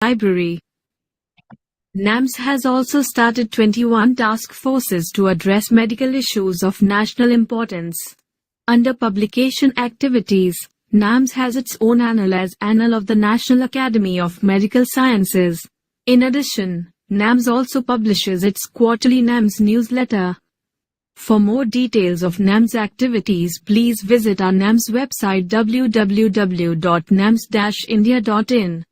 e-library. NAMS has also started 21 task forces to address medical issues of national importance. Under publication activities, NAMS has its own annal as Annal of the National Academy of Medical Sciences. In addition, NAMS also publishes its quarterly NAMS newsletter. For more details of NAMS activities, please visit our NAMS website www.nams-india.in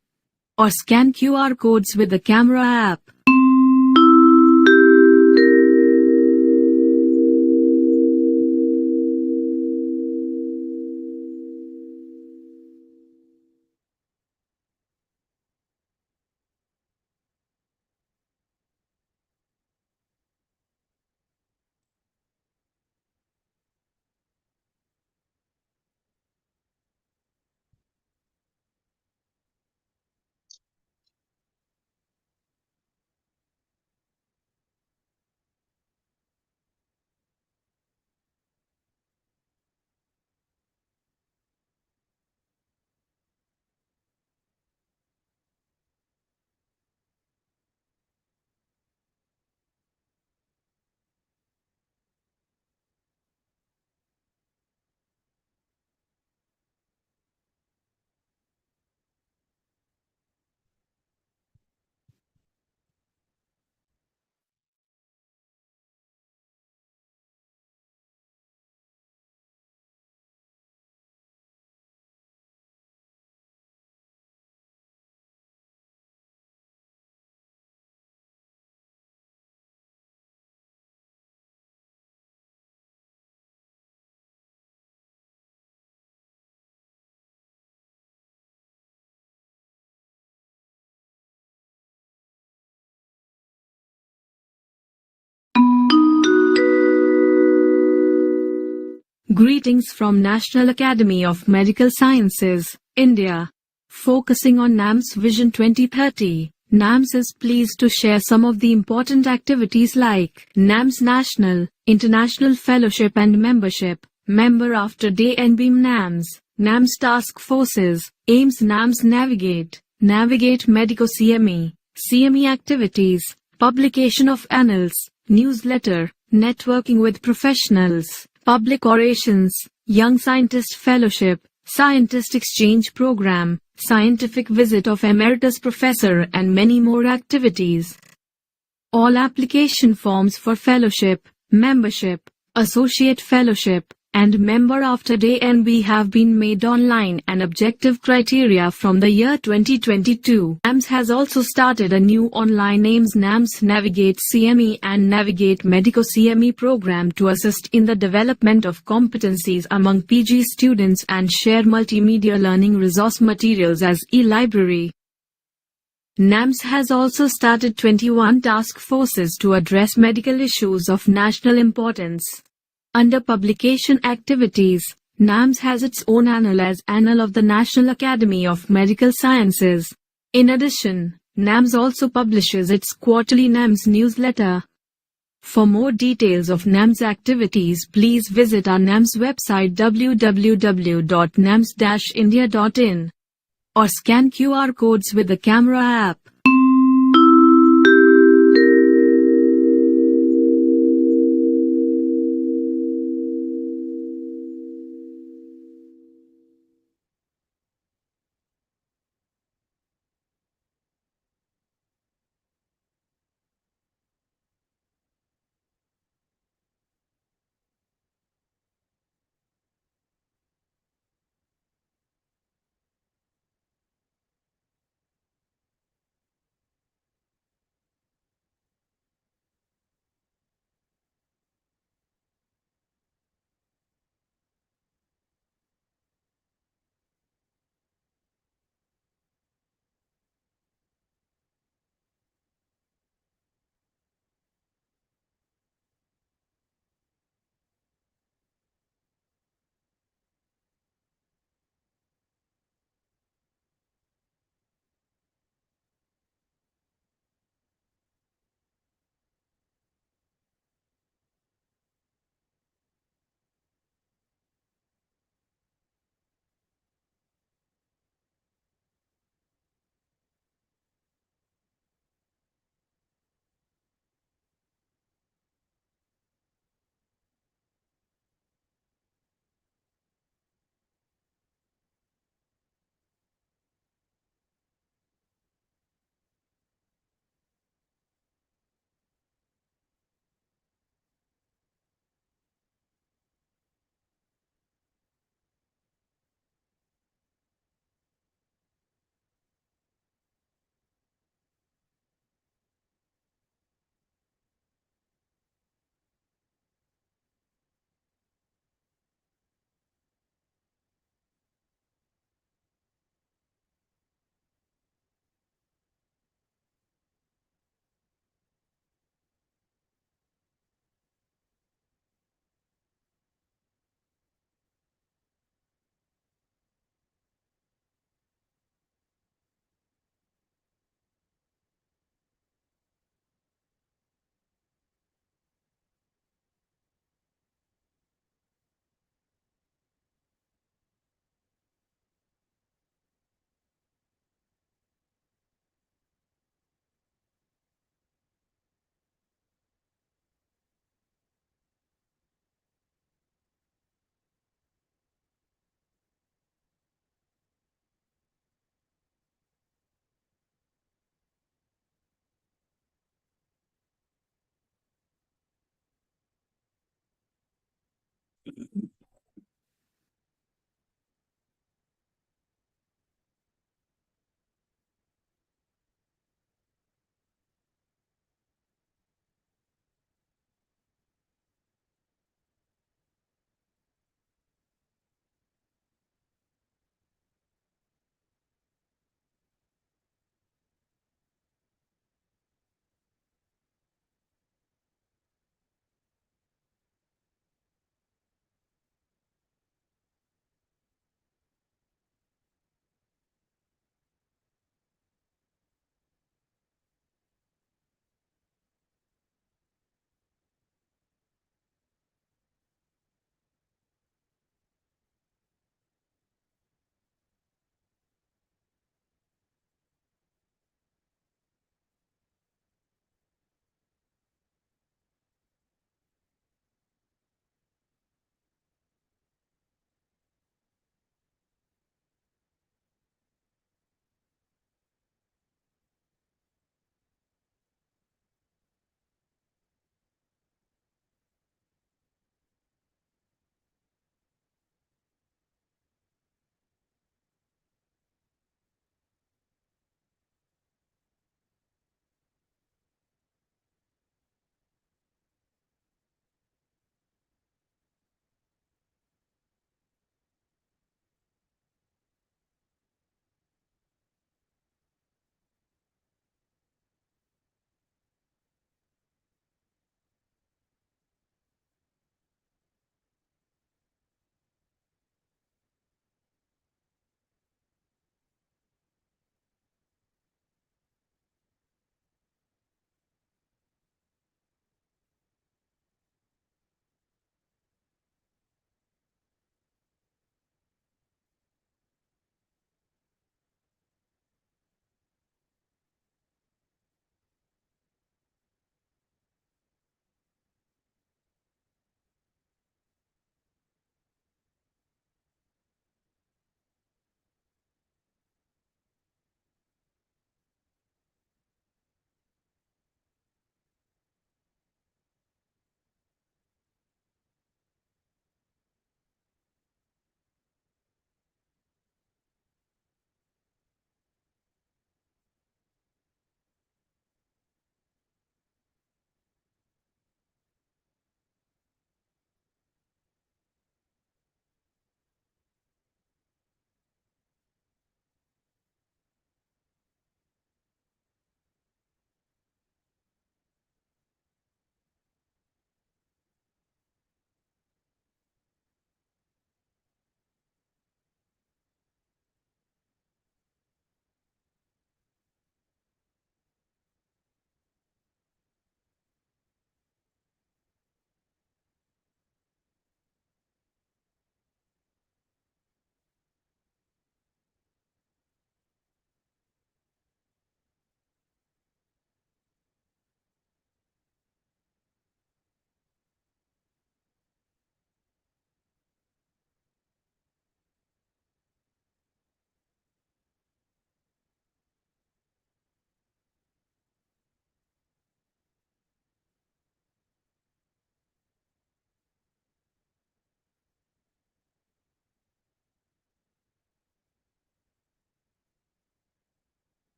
or scan QR codes with the camera app. Greetings from National Academy of Medical Sciences, India. Focusing on NAMS Vision 2030, NAMS is pleased to share some of the important activities like NAMS National, International Fellowship and Membership, Member After Day and AIIMS-NAMS, NAMS Task Forces, AIIMS-NAMS Navigate Medico CME, CME activities, publication of annals, newsletter, networking with professionals, public orations, Young Scientist Fellowship, Scientist Exchange Program, Scientific Visit of Emeritus Professor and many more activities. All application forms for Fellowship, Membership, Associate Fellowship, and Member After Day NB have been made online and objective criteria from the year 2022. NAMS has also started a new online AIIMS-NAMS Navigate CME and Navigate Medico CME program to assist in the development of competencies among PG students and share multimedia learning resource materials as e-library. NAMS has also started 21 task forces to address medical issues of national importance. Under publication activities, NAMS has its own annal as Annal of the National Academy of Medical Sciences. In addition, NAMS also publishes its quarterly NAMS newsletter. For more details of NAMS activities, please visit our NAMS website www.nams-india.in or scan QR codes with the camera app.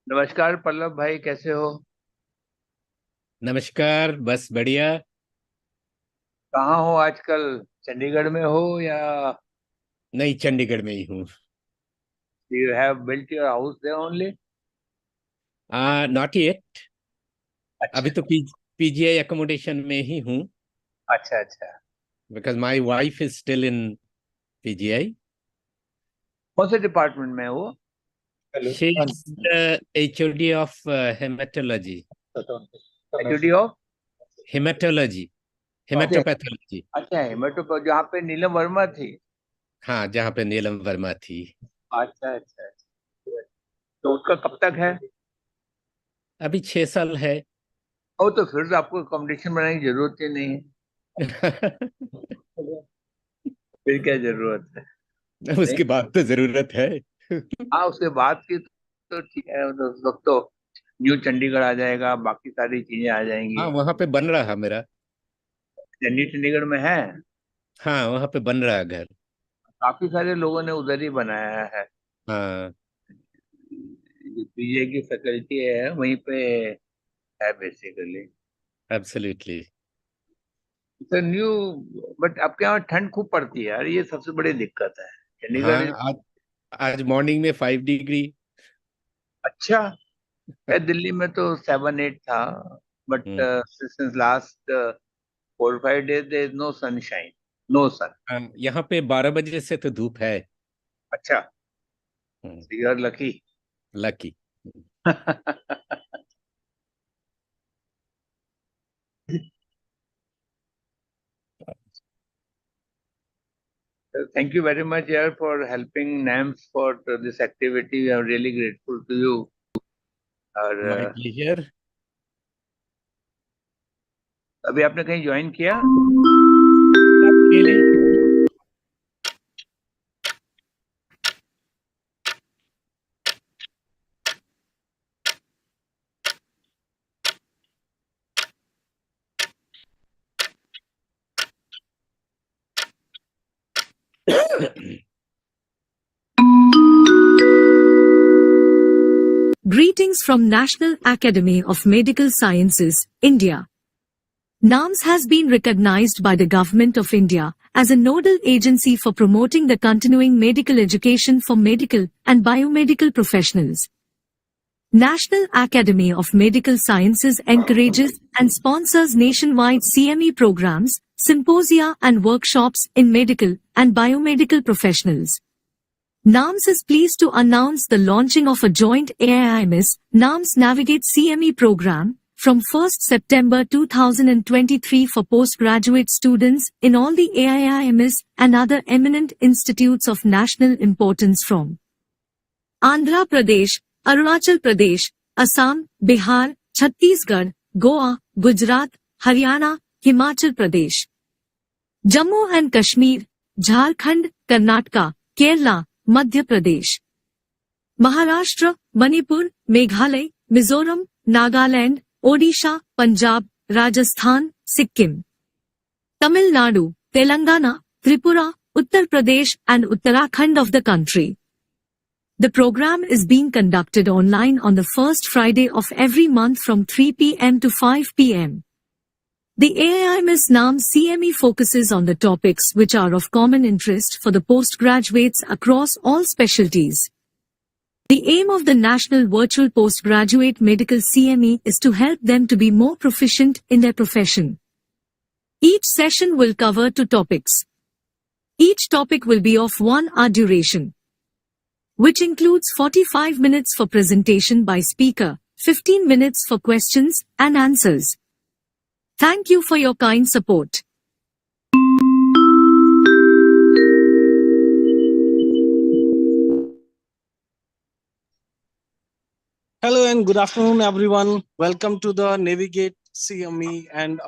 नमस्कार पल्लव भाई, कैसे हो? नमस्कार। बस बढ़िया। कहाँ हो आजकल? चंडीगढ़ में हो या नहीं, चंडीगढ़ में ही हूँ। You have built your house there only? Not yet. अच्छा अभी तो पीजीआई एकोमोडेशन में ही हूँ, अच्छा अच्छा। Because my wife is still in PGI. कौन से डिपार्टमेंट में है वो? Hello. She is HOD of haematology. HOD of? Haematology, अच्छा हेमेटोपैथोलॉजी। अच्छा, हेमेटो जहाँ पे नीलम वर्मा थी। हाँ, जहाँ पे नीलम वर्मा थी। अच्छा अच्छा अच्छा। तो उसका कब तक है? अभी 6 साल है। ओ, तो फिर तो आपको अकोमोडेशन बनाने की जरूरत ही नहीं है। फिर क्या जरूरत है? नहीं, उसके बाद तो जरूरत है। हाँ उसके बाद की तो ठीक है, मतलब उस वक्त तो न्यू चंडीगढ़ आ जाएगा, बाकी सारी चीजें आ हाँ, जाएंगी। वहां पे बन रहा मेरा। न्यू चंडीगढ़ में है, हाँ, वहां पे बन रहा घर। काफी सारे लोगों ने उधर ही बनाया है। हाँ, पीजे की फैकल्टी है वहीं पे है बेसिकली। एब्सोल्युटली। तो न्यू, बट आपके यहाँ ठंड खूब पड़ती है यार, ये सबसे बड़ी दिक्कत है हाँ, चंडीगढ़। आज आज मॉर्निंग में 5 डिग्री। अच्छा है, दिल्ली में तो 7-8 था, but hmm. Since last 4-5 days there is no sunshine, no sun. यहाँ पे 12 बजे से तो धूप है। अच्छा, you are lucky. Lucky. Thank you very much यार for helping NAMS for this activity. We are really grateful to you. और माय प्लेजर। अभी आपने कहीं ज्वाइन किया? अकेले। Greetings from National Academy of Medical Sciences, India. NAMS has been recognized by the Government of India as a nodal agency for promoting the continuing medical education for medical and biomedical professionals. National Academy of Medical Sciences encourages and sponsors nationwide CME programs, symposia and workshops in medical and biomedical professionals. NAMS is pleased to announce the launching of a joint AIIMS-NAMS Navigate CME program from 1st September 2023 for postgraduate students in all the AIIMS and other eminent institutes of national importance from Andhra Pradesh, Arunachal Pradesh, Assam, Bihar, Chhattisgarh, Goa, Gujarat, Haryana, Himachal Pradesh, Jammu and Kashmir, Jharkhand, Karnataka, Kerala, Madhya Pradesh, Maharashtra, Manipur, Meghalaya, Mizoram, Nagaland, Odisha, Punjab, Rajasthan, Sikkim, Tamil Nadu, Telangana, Tripura, Uttar Pradesh and Uttarakhand of the country. The program is being conducted online on the first Friday of every month from 3 p.m. to 5 p.m. The AIIMS-NAMS CME focuses on the topics which are of common interest for the postgraduates across all specialties. The aim of the National Virtual Postgraduate Medical CME is to help them to be more proficient in their profession. Each session will cover 2 topics. Each topic will be of 1 hour duration, which includes 45 minutes for presentation by speaker, 15 minutes for questions and answers. Thank you for your kind support. Hello and good afternoon, everyone. Welcome to the Navigate CME and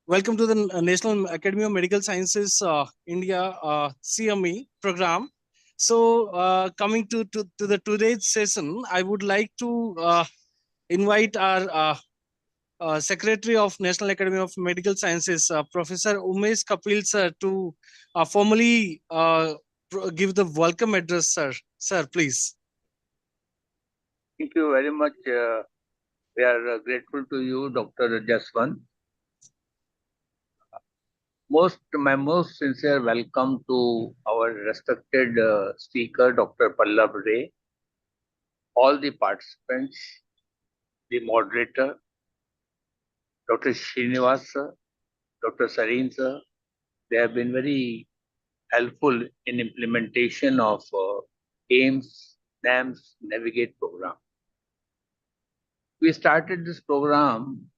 welcome to the National Academy of Medical Sciences India CME program. So, coming to the today's session, I would like to invite our Secretary of National Academy of Medical Sciences, Professor Umesh Kapil sir, to formally give the welcome address, sir. Sir, please. Thank you very much. We are grateful to you, Dr. Jaswant. My most sincere welcome to our respected speaker, Dr. Pallav Ray, all the participants, the moderator, Dr. Srinivas sir, Dr. Sareen sir. They have been very helpful in implementation of AIIMS-NAMS Navigate program. We started this program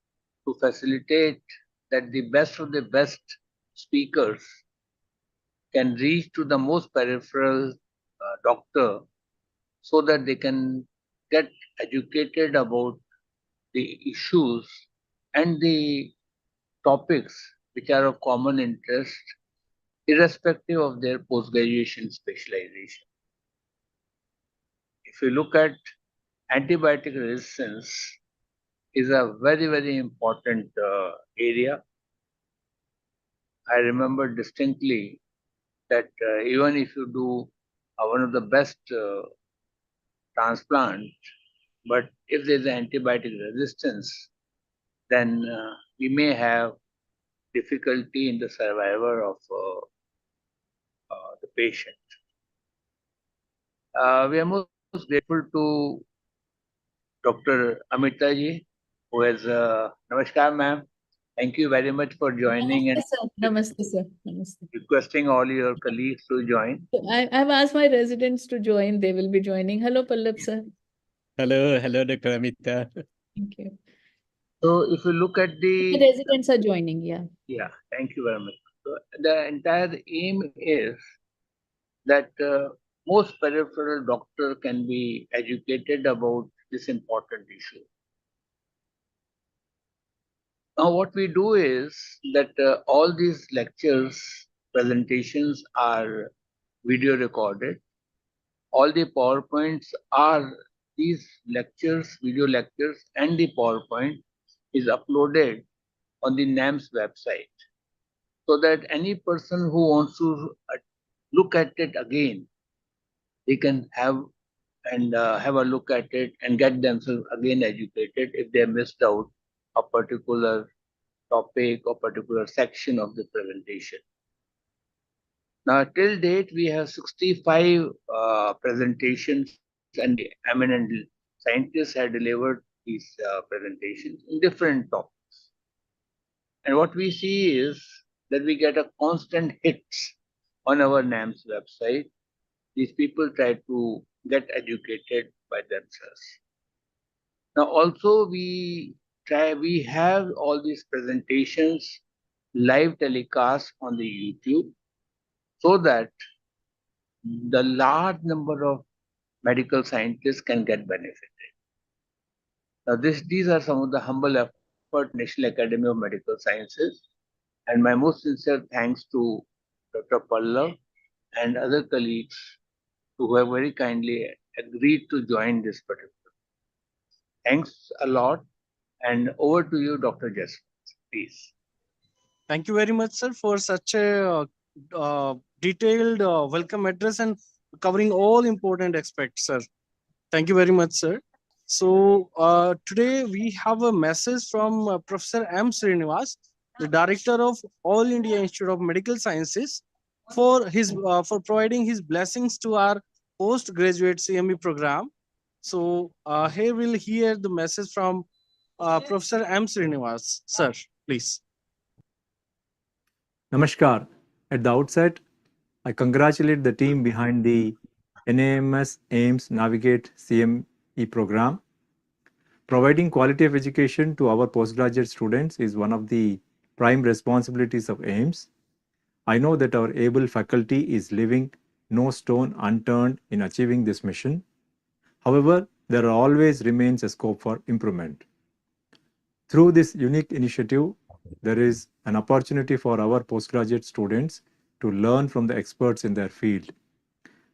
to facilitate that the best of the best speakers can reach to the most peripheral doctor so that they can get educated about the issues and the topics which are of common interest, irrespective of their post-graduation specialization. If you look at antibiotic resistance, is a very, very important area. I remember distinctly that even if you do one of the best transplant, but if there's antibiotic resistance, then we may have difficulty in the survival of the patient. We are most grateful to Dr. Amita ji, who has Namaskar, ma'am. Thank you very much for joining and Namaste, sir. Namaste, sir. Namaste. requesting all your colleagues to join. I've asked my residents to join. They will be joining. Hello, Pallab, sir. Hello, hello, Dr. Amita. Thank you. So if you look at The residents are joining, yeah. yeah, thank you very much. So the entire aim is that most peripheral doctor can be educated about this important issue. Now, what we do is that all these lectures, presentations are video recorded. All the PowerPoints are these lectures, video lectures, and the PowerPoint is uploaded on the NAMS website so that any person who wants to look at it again, they can have a look at it and get themselves again educated if they missed out a particular topic or particular section of the presentation. Now, till date, we have 65 presentations, and the eminent scientists have delivered these presentations in different topics. And what we see is that we get a constant hits on our NAMS website. These people try to get educated by themselves. Now, also we have all these presentations live telecast on the YouTube so that the large number of medical scientists can get benefited. Now, these are some of the humble effort National Academy of Medical Sciences, and my most sincere thanks to Dr. Pallav and other colleagues who have very kindly agreed to join this particular. Thanks a lot, and over to you, Dr. Jaswant, please. Thank you very much, sir, for such a detailed welcome address and covering all important aspects, sir. Thank you very much, sir. So today we have a message from Professor M. Srinivas, the director of All India Institute of Medical Sciences, for providing his blessings to our postgraduate CME program. So here we'll hear the message from Professor M. Srinivas. Sir, please. Namaskar. At the outset, I congratulate the team behind the NAMS-AIIMS Navigate CME program. Providing quality of education to our postgraduate students is one of the prime responsibilities of AIIMS. I know that our able faculty is leaving no stone unturned in achieving this mission. However, there always remains a scope for improvement. Through this unique initiative, there is an opportunity for our postgraduate students to learn from the experts in their field.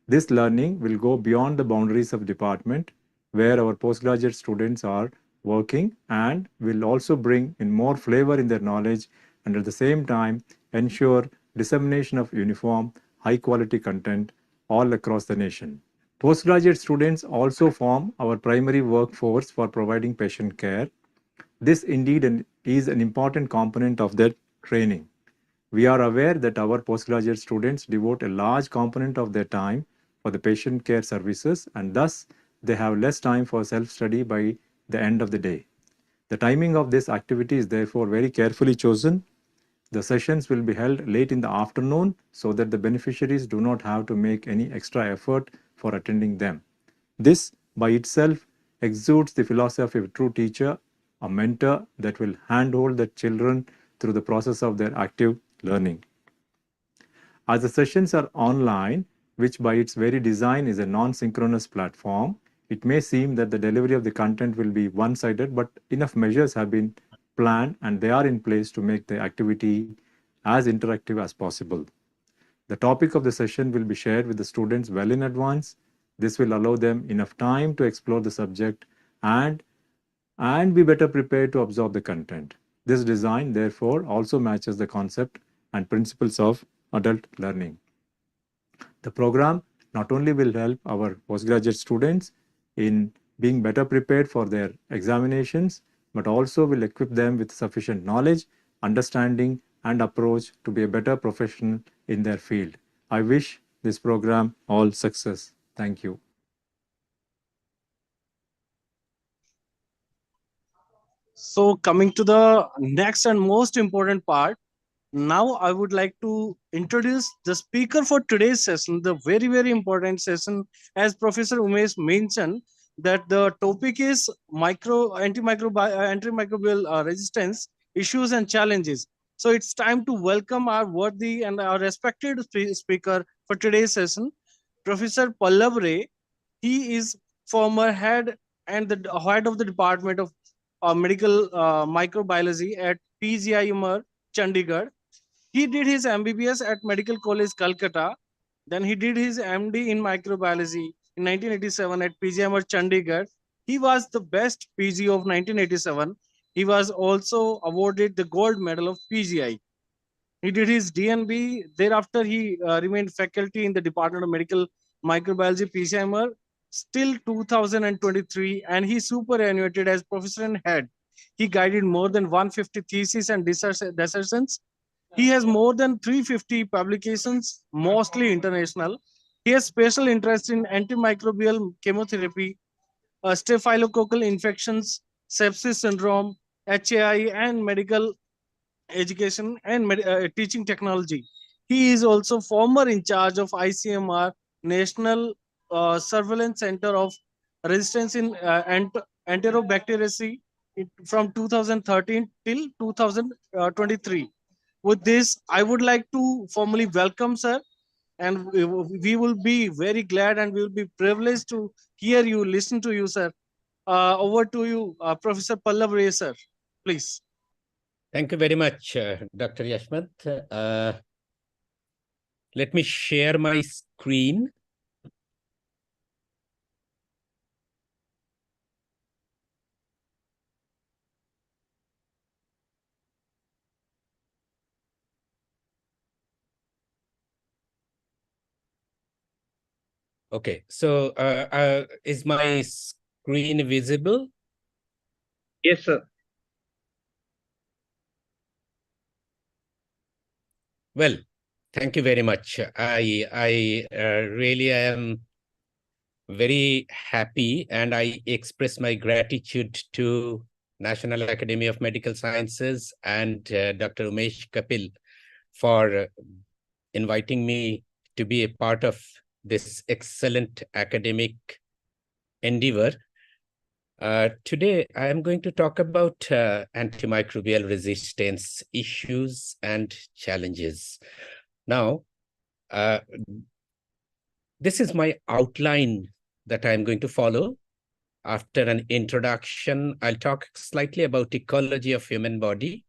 This learning will go beyond the boundaries of department where our postgraduate students are working and will also bring in more flavor in their knowledge and at the same time ensure dissemination of uniform, high quality content all across the nation. Postgraduate students also form our primary workforce for providing patient care. This indeed is an important component of their training. We are aware that our postgraduate students devote a large component of their time for the patient care services and thus they have less time for self-study by the end of the day. The timing of this activity is therefore very carefully chosen. The sessions will be held late in the afternoon so that the beneficiaries do not have to make any extra effort for attending them. This by itself exudes the philosophy of a true teacher, a mentor that will handhold the children through the process of their active learning. As the sessions are online, which by its very design is a non-synchronous platform, it may seem that the delivery of the content will be one-sided, but enough measures have been plan, and they are in place to make the activity as interactive as possible. The topic of the session will be shared with the students well in advance. This will allow them enough time to explore the subject and be better prepared to absorb the content. This design, therefore, also matches the concept and principles of adult learning. The program not only will help our postgraduate students in being better prepared for their examinations, but also will equip them with sufficient knowledge, understanding, and approach to be a better professional in their field. I wish this program all success. Thank you. So coming to the next and most important part, now I would like to introduce the speaker for today's session, the very, very important session. As Professor Umesh mentioned, that the topic is antimicrobial resistance issues and challenges. So it's time to welcome our worthy and our respected speaker for today's session, Professor Pallav Ray. He is former head and the head of the Department of Medical Microbiology at PGIMR, Chandigarh. He did his MBBS at Medical College, Calcutta. Then he did his MD in microbiology in 1987 at PGIMR, Chandigarh. He was the best PG of 1987. He was also awarded the gold medal of PGI. He did his DNB. Thereafter, he remained faculty in the Department of Medical Microbiology, PGIMR, still 2023, and he superannuated as professor and head. He guided more than 150 theses and dissertations. He has more than 350 publications, mostly international. He has special interest in antimicrobial chemotherapy, staphylococcal infections, sepsis syndrome, HAI, and medical education and teaching technology. He is also former in charge of ICMR, National Surveillance Center of Resistance in Enterobacteriaceae from 2013 till 2023. With this, I would like to formally welcome sir, and we will be very glad and we will be privileged to hear you, listen to you, sir. Over to you, Professor Pallav Ray, sir, please. Thank you very much, Dr. Yashmat. Let me share my screen. Okay, so is my screen visible? Yes, sir. Well, thank you very much. I really am very happy, and I express my gratitude to National Academy of Medical Sciences and Dr. Umesh Kapil for inviting me to be a part of this excellent academic endeavor. Today, I am going to talk about antimicrobial resistance issues and challenges. Now, this is my outline that I'm going to follow. After an introduction, I'll talk slightly about ecology of human body,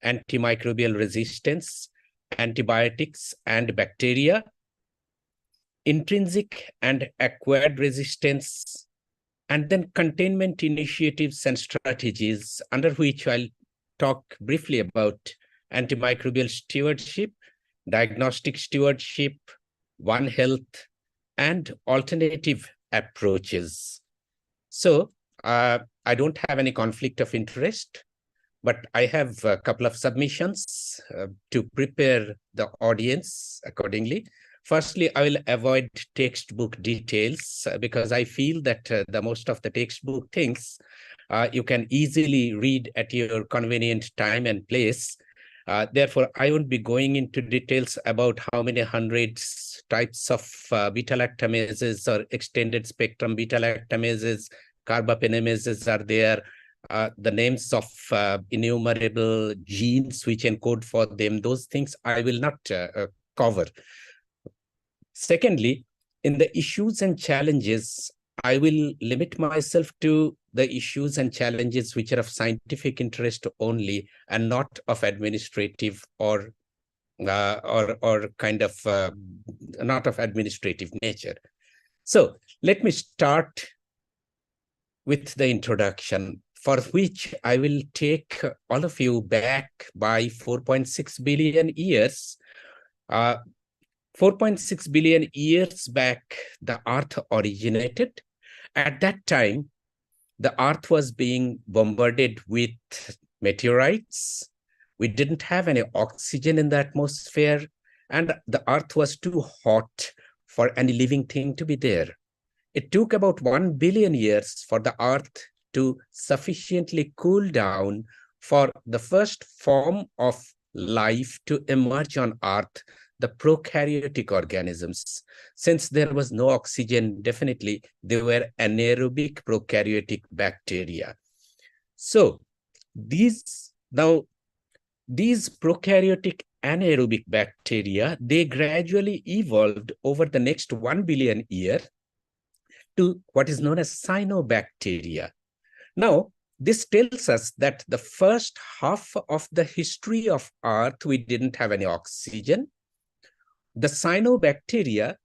antimicrobial resistance, antibiotics and bacteria, intrinsic and acquired resistance, and then containment initiatives and strategies, under which I'll talk briefly about antimicrobial stewardship, diagnostic stewardship, One Health, and alternative approaches. So I don't have any conflict of interest, but I have a couple of submissions to prepare the audience accordingly. Firstly, I will avoid textbook details because I feel that the most of the textbook things you can easily read at your convenient time and place. Therefore, I won't be going into details about how many hundreds types of beta-lactamases or extended spectrum beta-lactamases, carbapenemases are there, the names of innumerable genes which encode for them. Those things I will not cover. Secondly, in the issues and challenges, I will limit myself to the issues and challenges which are of scientific interest only and not of administrative or kind of not of administrative nature. So let me start with the introduction, for which I will take all of you back by 4.6 billion years. 4.6 billion years back, the Earth originated. At that time, the Earth was being bombarded with meteorites. We didn't have any oxygen in the atmosphere, and the Earth was too hot for any living thing to be there. It took about 1 billion years for the Earth to sufficiently cool down for the first form of life to emerge on Earth, the prokaryotic organisms. Since there was no oxygen, definitely they were anaerobic prokaryotic bacteria. So these prokaryotic anaerobic bacteria, they gradually evolved over the next 1 billion years to what is known as cyanobacteria. Now, this tells us that the first half of the history of Earth, we didn't have any oxygen. The cyanobacteria,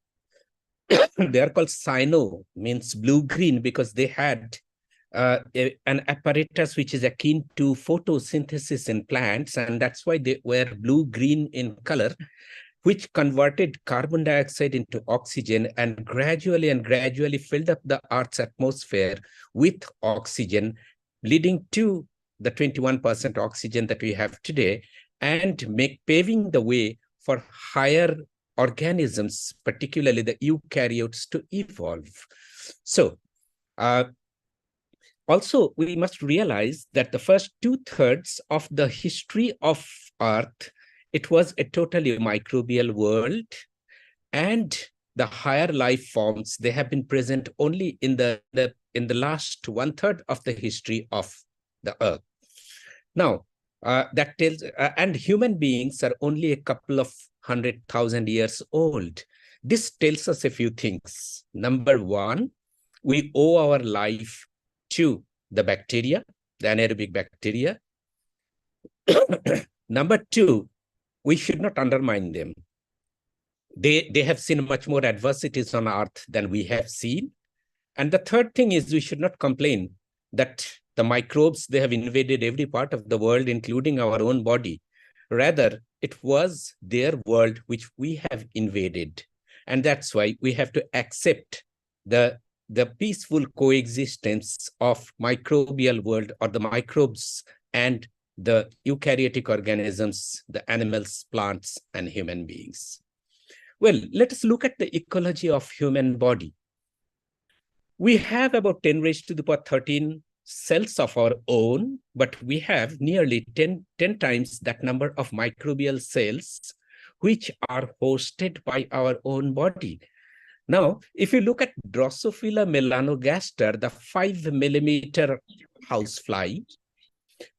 they are called cyano, means blue-green, because they had an apparatus which is akin to photosynthesis in plants, and that's why they were blue-green in color, which converted carbon dioxide into oxygen and gradually filled up the Earth's atmosphere with oxygen, leading to the 21% oxygen that we have today, and paving the way for higher organisms, particularly the eukaryotes, to evolve. So, also, we must realize that the first 2/3 of the history of Earth, it was a totally microbial world, and the higher life forms, they have been present only in the last 1/3 of the history of the Earth. Now, that tells, and human beings are only a couple of 100,000 years old. This tells us a few things. Number one, we owe our life to the bacteria, the anaerobic bacteria. Number two, we should not undermine them. They have seen much more adversities on Earth than we have seen. And the third thing is we should not complain that the microbes, they have invaded every part of the world, including our own body. Rather, it was their world which we have invaded. And that's why we have to accept the peaceful coexistence of microbial world, or the microbes and the eukaryotic organisms, the animals, plants, and human beings. Well, let us look at the ecology of human body. We have about 10⁻13 cells of our own, but we have nearly 10 times that number of microbial cells which are hosted by our own body. Now, if you look at Drosophila melanogaster, the 5 millimeter housefly,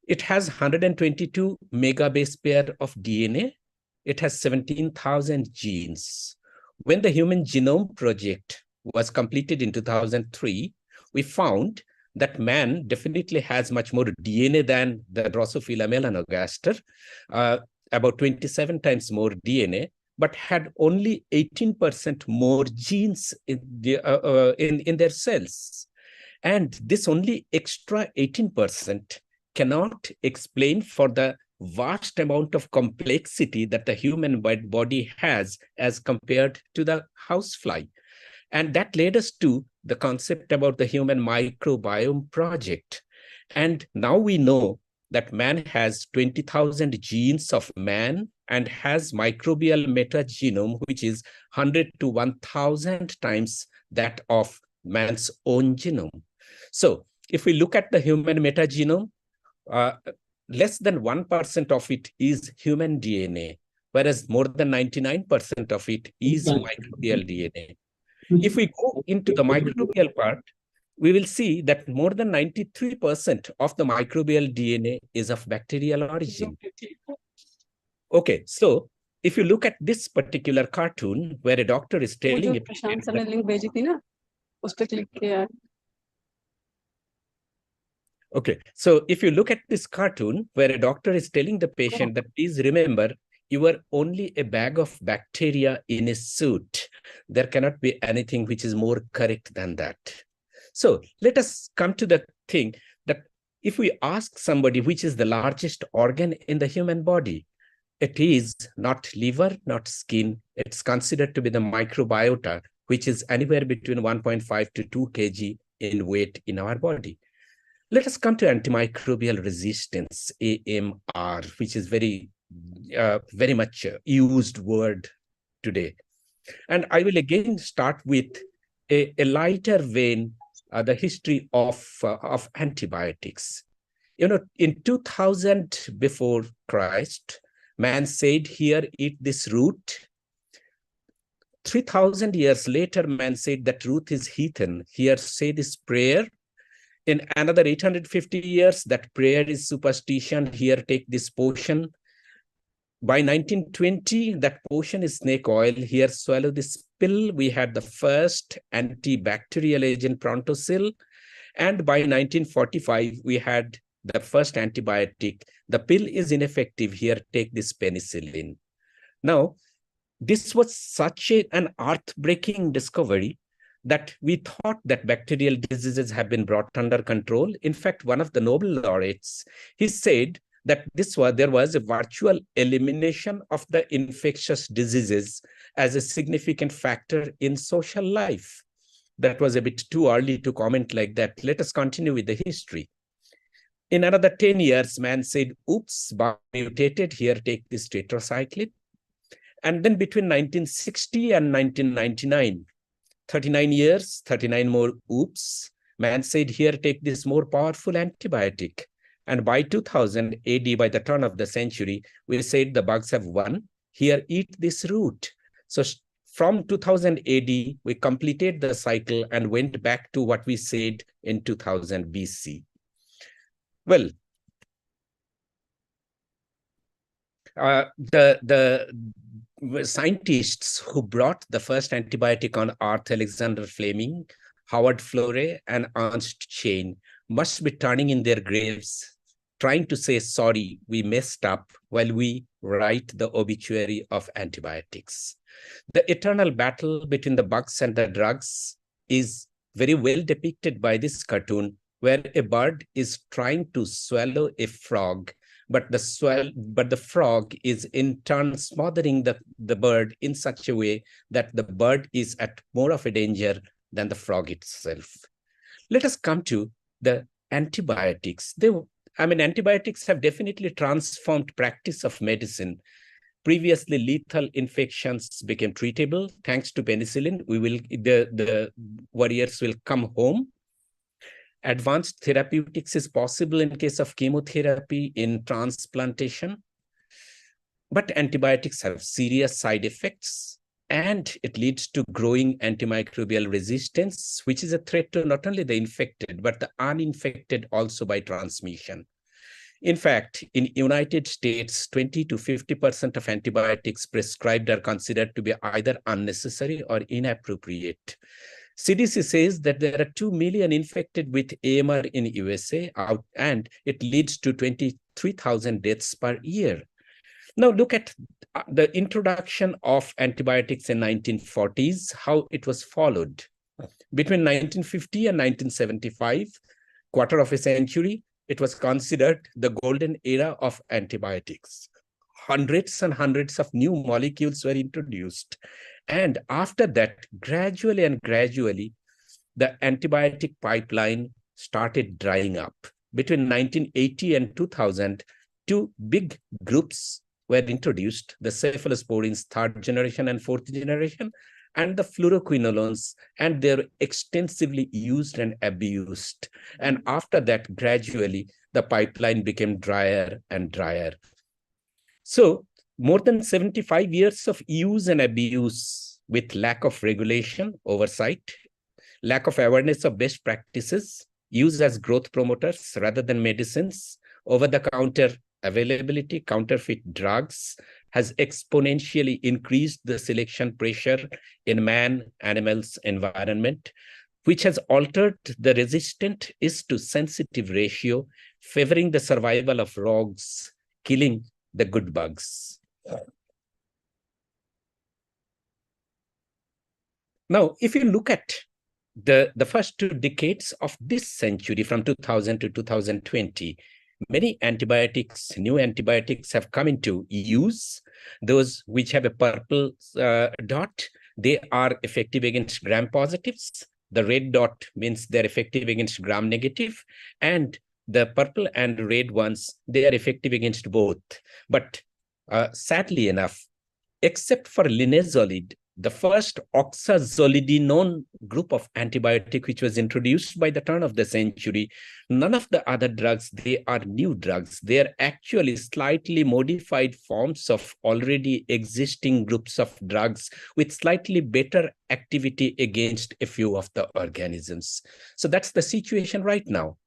it has 122 megabase pair of DNA. It has 17,000 genes. When the Human Genome Project was completed in 2003, we found that man definitely has much more DNA than the Drosophila melanogaster, about 27 times more DNA, but had only 18% more genes in their cells. And this only extra 18% cannot explain for the vast amount of complexity that the human body has as compared to the housefly. And that led us to the concept about the Human Microbiome Project. And now we know that man has 20,000 genes of man and has microbial metagenome, which is 100 to 1,000 times that of man's own genome. So if we look at the human metagenome, less than 1% of it is human DNA, whereas more than 99% of it is microbial DNA. If we go into the microbial part, we will see that more than 93% of the microbial DNA is of bacterial origin. Okay, so if you look at this particular cartoon where a doctor is telling a patient उस पे click किया. Okay, so if you look at this cartoon where a doctor is telling the patient that please remember, you are only a bag of bacteria in a suit. There cannot be anything which is more correct than that. So let us come to the thing that if we ask somebody which is the largest organ in the human body, it is not liver, not skin. It's considered to be the microbiota, which is anywhere between 1.5 to 2 kg in weight in our body. Let us come to antimicrobial resistance, AMR, which is very much used word today. And I will again start with a lighter vein, the history of antibiotics. You know, in 2000 before Christ, man said, here, eat this root. 3,000 years later, man said that root is heathen. Here, say this prayer. In another 850 years, that prayer is superstition. Here, take this potion. By 1920, that potion is snake oil. Here, swallow this pill. We had the first antibacterial agent, Prontosil. And by 1945, we had the first antibiotic. The pill is ineffective. Here, take this penicillin. Now, this was such an earth-breaking discovery that we thought that bacterial diseases have been brought under control. In fact, one of the Nobel laureates, he said that there was a virtual elimination of the infectious diseases as a significant factor in social life. That was a bit too early to comment like that. Let us continue with the history. In another 10 years, man said, oops, mutated, here, take this tetracycline. And then between 1960 and 1999, 39 years, 39 more oops, man said, here, take this more powerful antibiotic. And by 2000 AD, by the turn of the century, we said the bugs have won. Here, eat this root. So from 2000 AD, we completed the cycle and went back to what we said in 2000 BC. Well, the scientists who brought the first antibiotic on Earth, Alexander Fleming, Howard Florey, and Ernst Chain, must be turning in their graves, trying to say, sorry, we messed up, while we write the obituary of antibiotics. The eternal battle between the bugs and the drugs is very well depicted by this cartoon, where a bird is trying to swallow a frog, but the frog is in turn smothering the bird in such a way that the bird is at more of a danger than the frog itself. Let us come to the antibiotics. Antibiotics have definitely transformed practice of medicine. Previously, lethal infections became treatable thanks to penicillin. The warriors will come home. Advanced therapeutics is possible in case of chemotherapy, in transplantation. But antibiotics have serious side effects, and it leads to growing antimicrobial resistance, which is a threat to not only the infected, but the uninfected also by transmission. In fact, in United States, 20 to 50% of antibiotics prescribed are considered to be either unnecessary or inappropriate. CDC says that there are 2 million infected with AMR in USA, and it leads to 23,000 deaths per year. Now look at the introduction of antibiotics in 1940s, how it was followed. Between 1950 and 1975, quarter of a century, it was considered the golden era of antibiotics. Hundreds and hundreds of new molecules were introduced. And after that, gradually, the antibiotic pipeline started drying up. Between 1980 and 2000, 2 big groups were introduced, the cephalosporins 3rd generation and 4th generation, and the fluoroquinolones, and they're extensively used and abused. And after that, gradually, the pipeline became drier and drier. So more than 75 years of use and abuse with lack of regulation, oversight, lack of awareness of best practices, use as growth promoters rather than medicines, over-the-counter availability, counterfeit drugs has exponentially increased the selection pressure in man, animals, environment. which has altered the resistant is to sensitive ratio, favoring the survival of rogues, killing the good bugs. Now, if you look at the first 2 decades of this century, from 2000 to 2020, many antibiotics, new antibiotics have come into use. Those which have a purple dot, they are effective against gram-positives. The red dot means they're effective against gram-negative. And the purple and red ones, they are effective against both. But sadly enough, except for linezolid, the first oxazolidinone group of antibiotic which was introduced by the turn of the century, none of the other drugs, they are new drugs. They are actually slightly modified forms of already existing groups of drugs with slightly better activity against a few of the organisms. So that's the situation right now.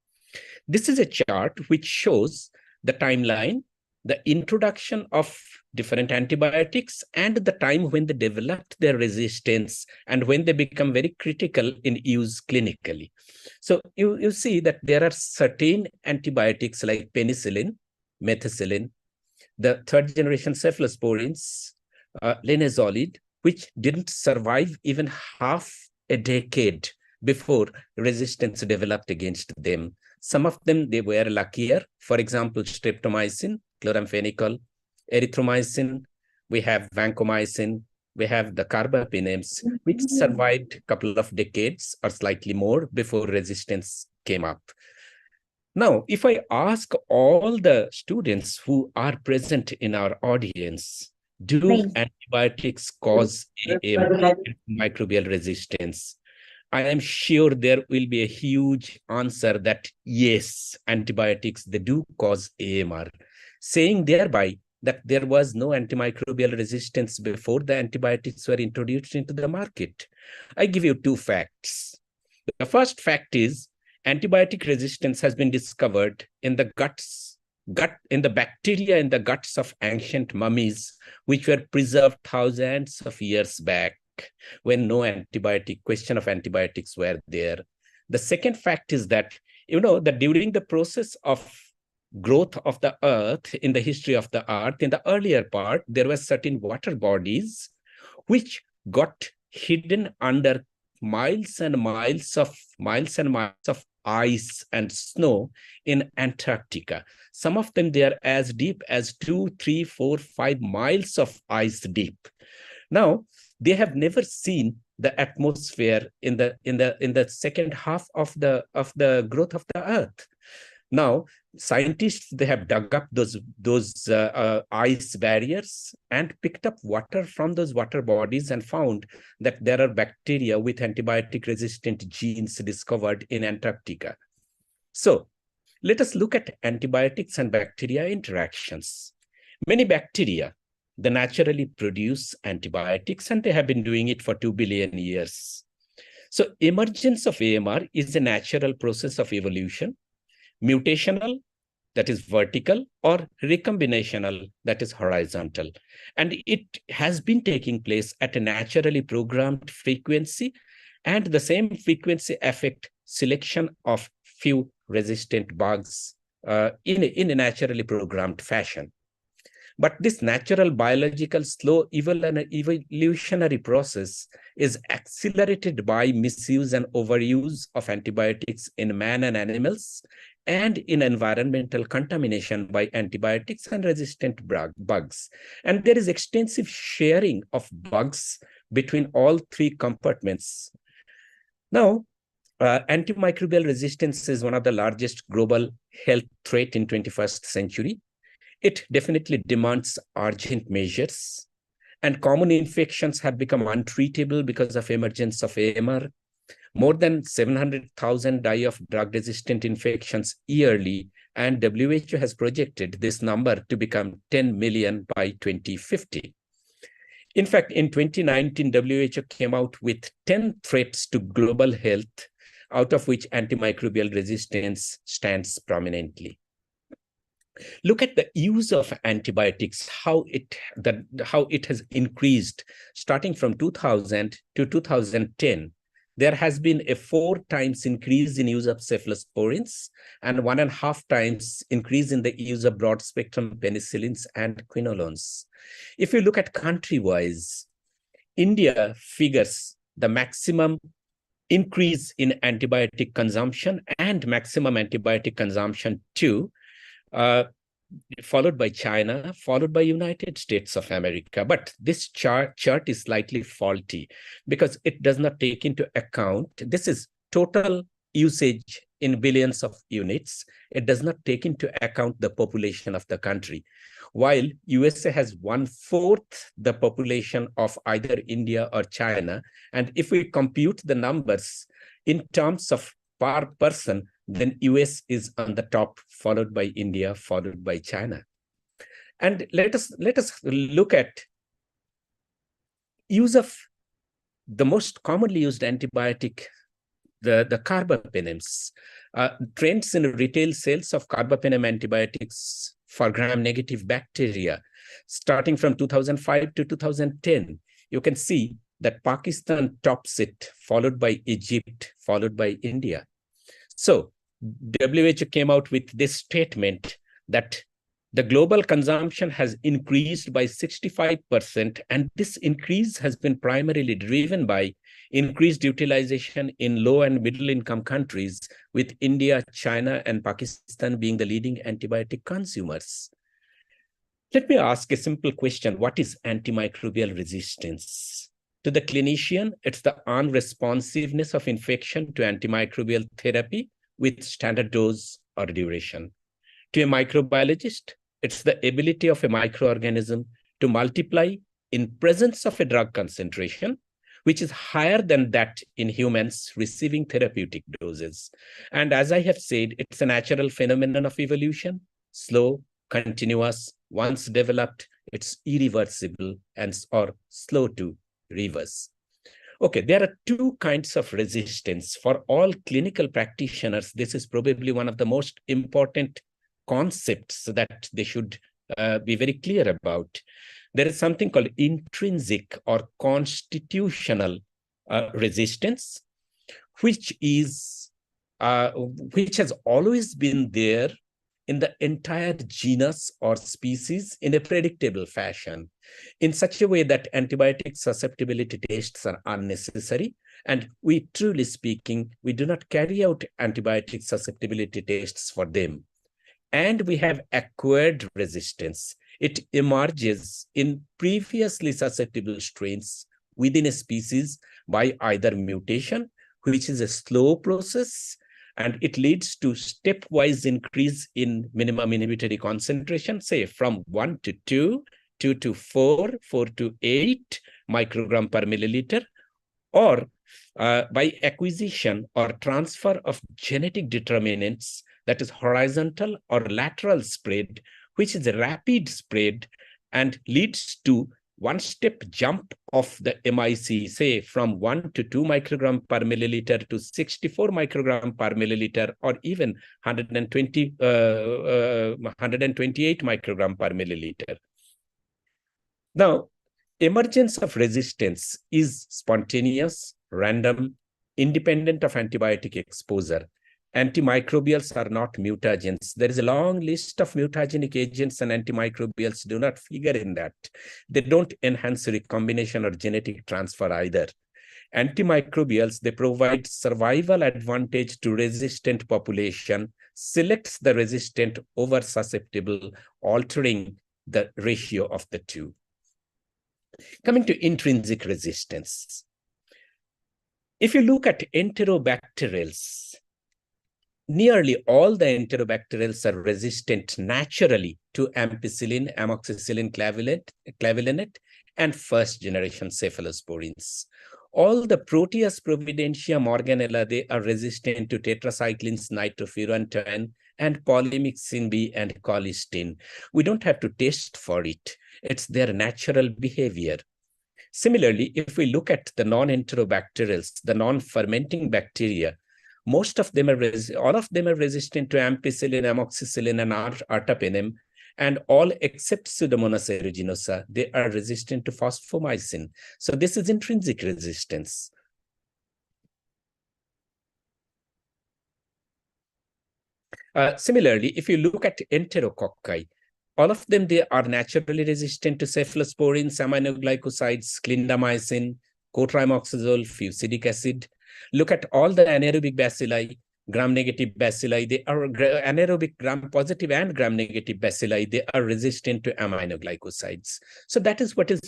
This is a chart which shows the timeline, the introduction of different antibiotics, and the time when they developed their resistance and when they become very critical in use clinically. So you see that there are certain antibiotics like penicillin, methicillin, the 3rd generation cephalosporins, linezolid, which didn't survive even half a decade before resistance developed against them. Some of them, they were luckier. For example, streptomycin, chloramphenicol, erythromycin, we have vancomycin, we have the carbapenems, which survived a couple of decades or slightly more before resistance came up. Now, if I ask all the students who are present in our audience, do antibiotics cause AIIMS, microbial resistance? I am sure there will be a huge answer that yes, antibiotics, they do cause AMR, saying thereby that there was no antimicrobial resistance before the antibiotics were introduced into the market. I give you 2 facts. The first fact is antibiotic resistance has been discovered in the in the bacteria in the guts of ancient mummies, which were preserved thousands of years back, when no question of antibiotics were there. The second fact is that, that during the process of growth of the earth, in the history of the earth, in the earlier part, there were certain water bodies which got hidden under miles and miles of ice and snow in Antarctica. Some of them, they are as deep as 2, 3, 4, 5 miles of ice deep. Now, they have never seen the atmosphere in the second half of the growth of the earth. Now, scientists, they have dug up those ice barriers and picked up water from those water bodies and found that there are bacteria with antibiotic-resistant genes discovered in Antarctica. So, let us look at antibiotics and bacteria interactions. Many bacteria, they naturally produce antibiotics, and they have been doing it for 2 billion years. So emergence of AMR is a natural process of evolution, mutational, that is vertical, or recombinational, that is horizontal. And it has been taking place at a naturally programmed frequency, and the same frequency affect selection of few resistant bugs in a naturally programmed fashion. But this natural biological slow evolutionary process is accelerated by misuse and overuse of antibiotics in man and animals, and in environmental contamination by antibiotics and resistant bugs. And there is extensive sharing of bugs between all 3 compartments. Now, antimicrobial resistance is one of the largest global health threat in 21st century. It definitely demands urgent measures, and common infections have become untreatable because of emergence of AMR. More than 700,000 die of drug-resistant infections yearly, and WHO has projected this number to become 10 million by 2050. In fact, in 2019, WHO came out with 10 threats to global health, out of which antimicrobial resistance stands prominently. Look at the use of antibiotics, how it has increased starting from 2000 to 2010. there has been a 4 times increase in use of cephalosporins and 1.5 times increase in the use of broad-spectrum penicillins and quinolones. If you look at country-wise, India figures the maximum increase in antibiotic consumption and maximum antibiotic consumption too, followed by China, followed by United States of America. But this chart is slightly faulty because it does not take into account, this is total usage in billions of units. It does not take into account the population of the country. While USA has 1/4 the population of either India or China, and if we compute the numbers in terms of per person, then US is on the top, followed by India, followed by China. And let us look at use of the most commonly used antibiotic, the carbapenems. Trends in retail sales of carbapenem antibiotics for gram-negative bacteria, starting from 2005 to 2010, you can see that Pakistan tops it, followed by Egypt, followed by India. So WHO came out with this statement that the global consumption has increased by 65%, and this increase has been primarily driven by increased utilization in low and middle income countries, with India, China, and Pakistan being the leading antibiotic consumers. Let me ask a simple question. What is antimicrobial resistance? To the clinician, it's the unresponsiveness of infection to antimicrobial therapy with standard dose or duration. To a microbiologist, it's the ability of a microorganism to multiply in presence of a drug concentration, which is higher than that in humans receiving therapeutic doses. And as I have said, it's a natural phenomenon of evolution, slow, continuous. Once developed, it's irreversible or slow to reverse. Okay, there are 2 kinds of resistance. For all clinical practitioners, this is probably one of the most important concepts that they should be very clear about. There is something called intrinsic or constitutional resistance, which has always been there in the entire genus or species in a predictable fashion, in such a way that antibiotic susceptibility tests are unnecessary. And we, truly speaking, we do not carry out antibiotic susceptibility tests for them. And we have acquired resistance. It emerges in previously susceptible strains within a species by either mutation, which is a slow process, and it leads to stepwise increase in minimum inhibitory concentration, say from 1 to 2, 2 to 4, 4 to 8 microgram per milliliter, or by acquisition or transfer of genetic determinants, that is horizontal or lateral spread, which is a rapid spread and leads to one-step jump of the MIC, say from 1 to 2 microgram per milliliter to 64 microgram per milliliter, or even 128 microgram per milliliter. Now, emergence of resistance is spontaneous, random, independent of antibiotic exposure. Antimicrobials are not mutagens. There is a long list of mutagenic agents, and antimicrobials do not figure in that. They don't enhance recombination or genetic transfer either. Antimicrobials, they provide survival advantage to resistant population, selects the resistant over susceptible, altering the ratio of the 2. Coming to intrinsic resistance. If you look at enterobacterials, nearly all the enterobacterials are resistant naturally to ampicillin, amoxicillin clavulinate, and first-generation cephalosporins. All the Proteus, Providentia, Morganella, they are resistant to tetracyclines, nitrofurantoin, and polymyxin B and colistin. We don't have to test for it. It's their natural behavior. Similarly, if we look at the non-enterobacterials, the non-fermenting bacteria, most of them all of them are resistant to ampicillin, amoxicillin, and artapenem, and all except Pseudomonas aeruginosa, they are resistant to fosfomycin. So this is intrinsic resistance. Similarly, if you look at enterococci, all of them, they are naturally resistant to cephalosporins, aminoglycosides, clindamycin, cotrimoxazole, fusidic acid. Look at all the anaerobic bacilli, gram-negative bacilli. They are anaerobic gram-positive and gram-negative bacilli. They are resistant to aminoglycosides. So that is what is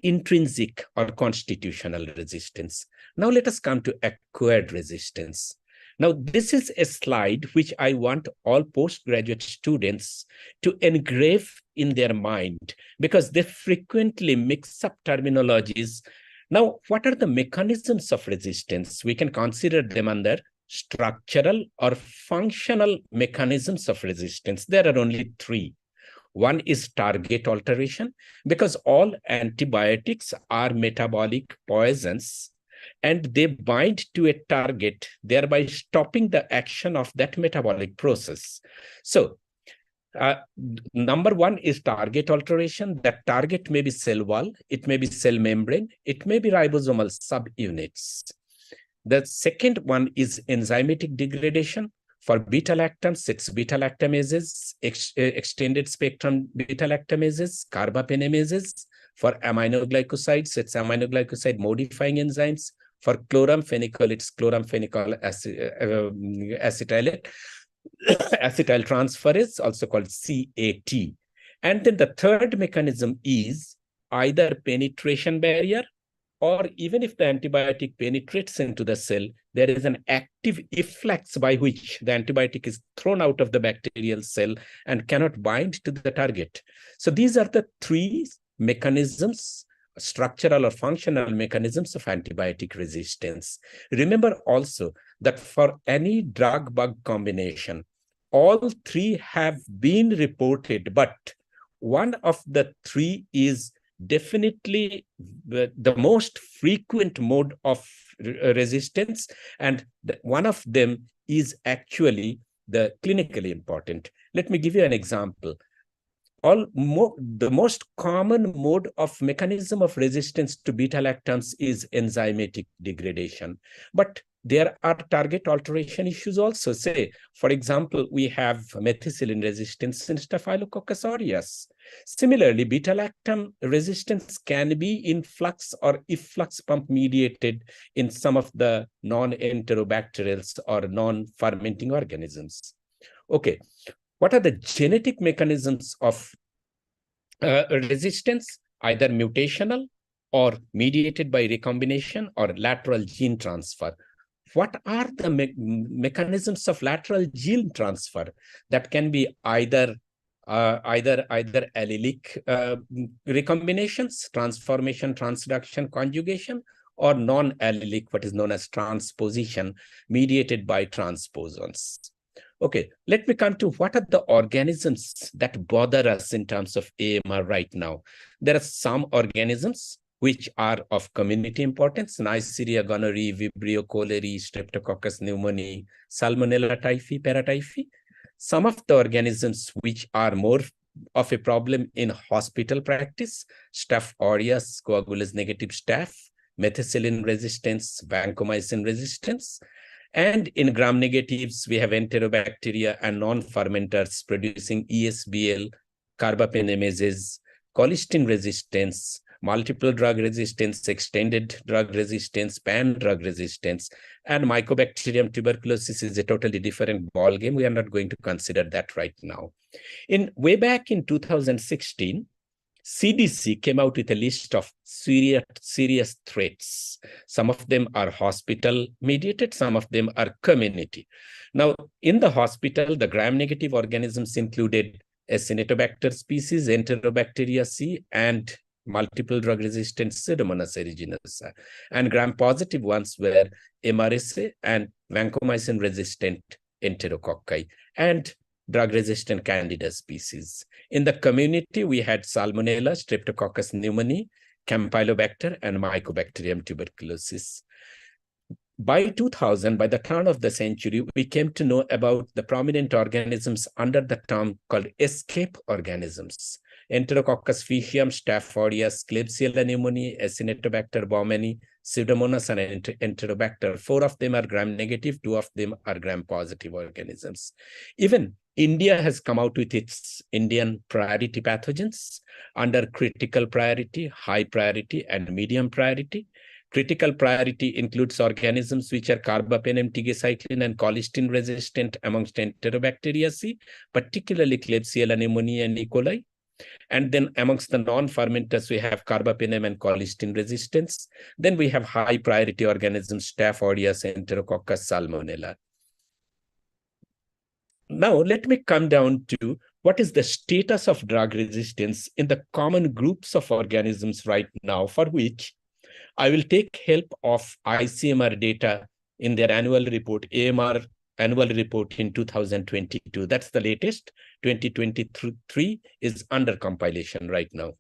intrinsic or constitutional resistance. Now let us come to acquired resistance. Now, this is a slide which I want all postgraduate students to engrave in their mind, because they frequently mix up terminologies. Now, what are the mechanisms of resistance? We can consider them under structural or functional mechanisms of resistance. There are only three. One is target alteration, because all antibiotics are metabolic poisons, and they bind to a target, thereby stopping the action of that metabolic process. So, number one is target alteration. That target may be cell wall, it may be cell membrane, it may be ribosomal subunits. The second one is enzymatic degradation. For beta-lactams, it's beta-lactamases, extended spectrum beta-lactamases, carbapenemases. For aminoglycosides, it's aminoglycoside modifying enzymes. For chloramphenicol, it's chloramphenicol acetylate, acetyl transferase, also called CAT. And then the third mechanism is either penetration barrier, or even if the antibiotic penetrates into the cell, there is an active efflux by which the antibiotic is thrown out of the bacterial cell and cannot bind to the target. So these are the three mechanisms, structural or functional mechanisms of antibiotic resistance. Remember also that for any drug-bug combination, all three have been reported, but one of the three is definitely the most frequent mode of resistance, and one of them is actually the clinically important. Let me give you an example. The most common mode of mechanism of resistance to beta-lactams is enzymatic degradation, but there are target alteration issues also. Say, for example, we have methicillin resistance in Staphylococcus aureus. Similarly, beta-lactam resistance can be in flux or efflux pump mediated in some of the non-enterobacterials or non-fermenting organisms. Okay, what are the genetic mechanisms of resistance? Either mutational or mediated by recombination or lateral gene transfer. What are the mechanisms of lateral gene transfer? That can be either allelic recombinations, transformation, transduction, conjugation, or non-allelic, what is known as transposition, mediated by transposons. Okay, let me come to what are the organisms that bother us in terms of AMR right now. There are some organisms which are of community importance: Neisseria gonorrhoeae, Vibrio cholerae, Streptococcus pneumoniae, Salmonella typhi, paratyphi. Some of the organisms which are more of a problem in hospital practice: Staph aureus, coagulase negative staph, methicillin resistance, vancomycin resistance. And in gram-negatives, we have enterobacteria and non-fermenters producing ESBL, carbapenemases, colistin resistance, multiple drug resistance, extended drug resistance, pan-drug resistance, and Mycobacterium tuberculosis is a totally different ballgame. We are not going to consider that right now. Way back in 2016, CDC came out with a list of serious threats. Some of them are hospital-mediated, some of them are community. Now, in the hospital, the gram-negative organisms included Acinetobacter species, Enterobacteriaceae, and multiple drug-resistant Pseudomonas aeruginosa. And gram-positive ones were MRSA and vancomycin-resistant Enterococci, and drug-resistant Candida species. In the community, we had Salmonella, Streptococcus pneumoniae, Campylobacter, and Mycobacterium tuberculosis. By 2000, by the turn of the century, we came to know about the prominent organisms under the term called escape organisms: Enterococcus faecium, Staph aureus, Klebsiella pneumoniae, Acinetobacter baumannii, Pseudomonas and Enterobacter. 4 of them are gram-negative, 2 of them are gram-positive organisms. Even India has come out with its Indian priority pathogens under critical priority, high priority, and medium priority. Critical priority includes organisms which are carbapenem, tigecycline, and colistin resistant amongst Enterobacteriaceae, particularly Klebsiella pneumoniae and E. coli. And then amongst the non-fermenters, we have carbapenem and colistin resistance. Then we have high priority organisms, Staph aureus, Enterococcus, Salmonella. Now, let me come down to what is the status of drug resistance in the common groups of organisms right now, for which I will take help of ICMR data in their annual report, AMR annual report in 2022. That's the latest. 2023 is under compilation right now.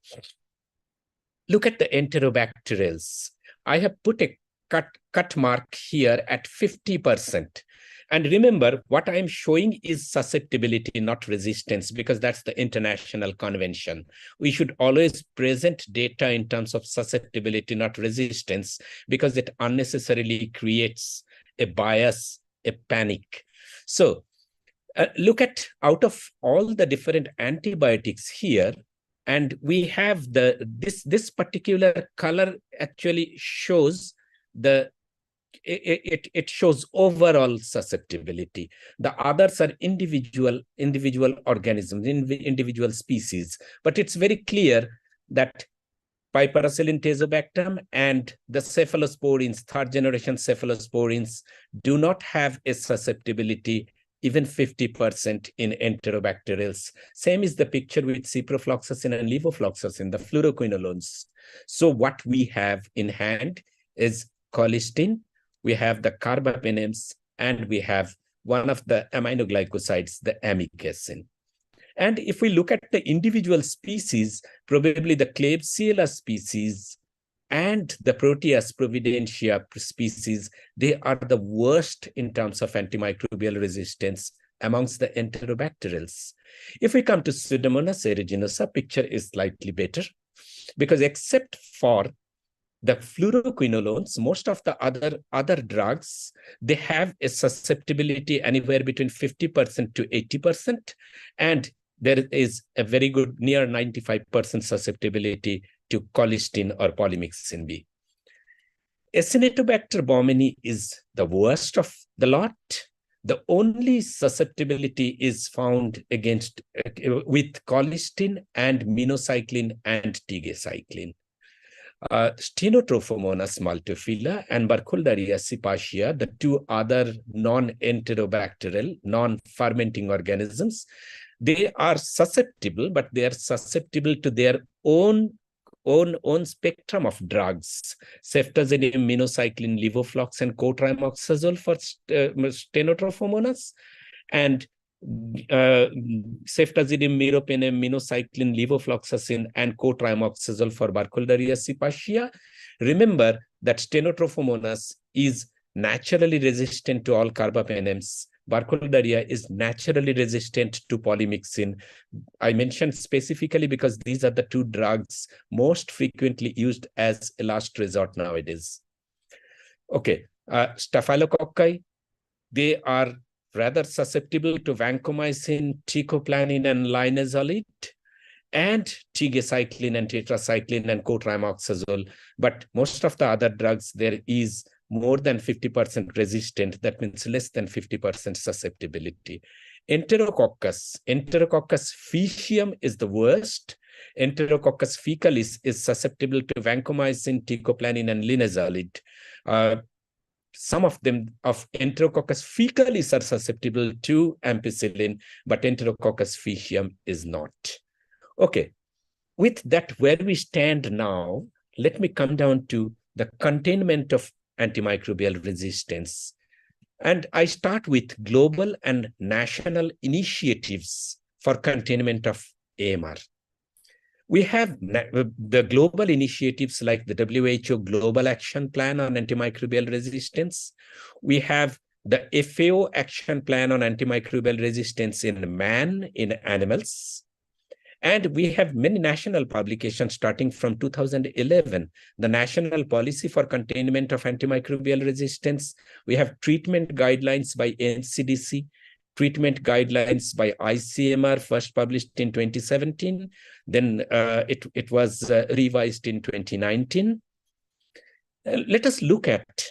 Look at the Enterobacterales. I have put a cut mark here at 50%. And remember, what I'm showing is susceptibility, not resistance, because that's the international convention. We should always present data in terms of susceptibility, not resistance, because it unnecessarily creates a bias, a panic. So look at out of all the different antibiotics here, and we have this particular color actually shows it shows overall susceptibility. The others are individual organisms, individual species. But it's very clear that Piperacillin tazobactam and the cephalosporins, third generation cephalosporins, do not have a susceptibility even 50% in Enterobacterales. Same is the picture with ciprofloxacin and levofloxacin, the fluoroquinolones. So what we have in hand is colistin, we have the carbapenems, and we have one of the aminoglycosides, the amikacin. And if we look at the individual species, probably the Klebsiella species and the Proteus providentia species, they are the worst in terms of antimicrobial resistance amongst the Enterobacterales. If we come to Pseudomonas aeruginosa, picture is slightly better, because except for the fluoroquinolones, most of the other drugs, they have a susceptibility anywhere between 50% to 80%, and there is a very good near 95% susceptibility to colistin or polymyxin B. Acinetobacter baumannii is the worst of the lot. The only susceptibility is found against with colistin and minocycline and tigecycline. Stenotrophomonas maltophilia and Burkholderia cepacia, the 2 other non-enterobacterial, non-fermenting organisms, they are susceptible, but they are susceptible to their own spectrum of drugs. Ceftazidime, minocycline, levoflox, and cotrimoxazole for Stenotrophomonas, and ceftazidime, meropenem, minocycline, levofloxacin, and cotrimoxazole for Burkholderia cepacia. Remember that Stenotrophomonas is naturally resistant to all carbapenems. Burkholderia is naturally resistant to polymyxin. I mentioned specifically because these are the 2 drugs most frequently used as a last resort nowadays. Okay, Staphylococci, they are rather susceptible to vancomycin, teicoplanin, and linezolid, and tigecycline and tetracycline and cotrimoxazole. But most of the other drugs, there is more than 50% resistant. That means less than 50% susceptibility. Enterococcus faecium is the worst. Enterococcus fecalis is susceptible to vancomycin, teicoplanin, and linezolid. Some of them of Enterococcus fecalis are susceptible to ampicillin, but Enterococcus faecium is not. Okay, with that, where we stand now, let me come down to the containment of antimicrobial resistance. And I start with global and national initiatives for containment of AMR. We have the global initiatives like the WHO Global Action Plan on Antimicrobial Resistance. We have the FAO Action Plan on Antimicrobial Resistance in man, in animals. And we have many national publications starting from 2011, the National Policy for Containment of Antimicrobial Resistance. We have treatment guidelines by NCDC, treatment guidelines by ICMR, first published in 2017. Then it was revised in 2019. Let us look at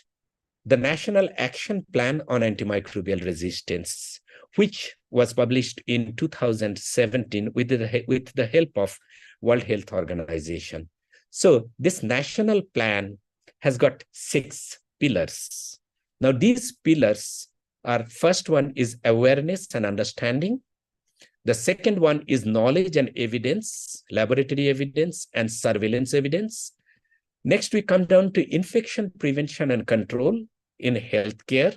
the National Action Plan on Antimicrobial Resistance, which was published in 2017 with the help of World Health Organization. So this national plan has got 6 pillars. Now these pillars are, first one is awareness and understanding. The second one is knowledge and evidence, laboratory evidence and surveillance evidence. Next, we come down to infection prevention and control in healthcare,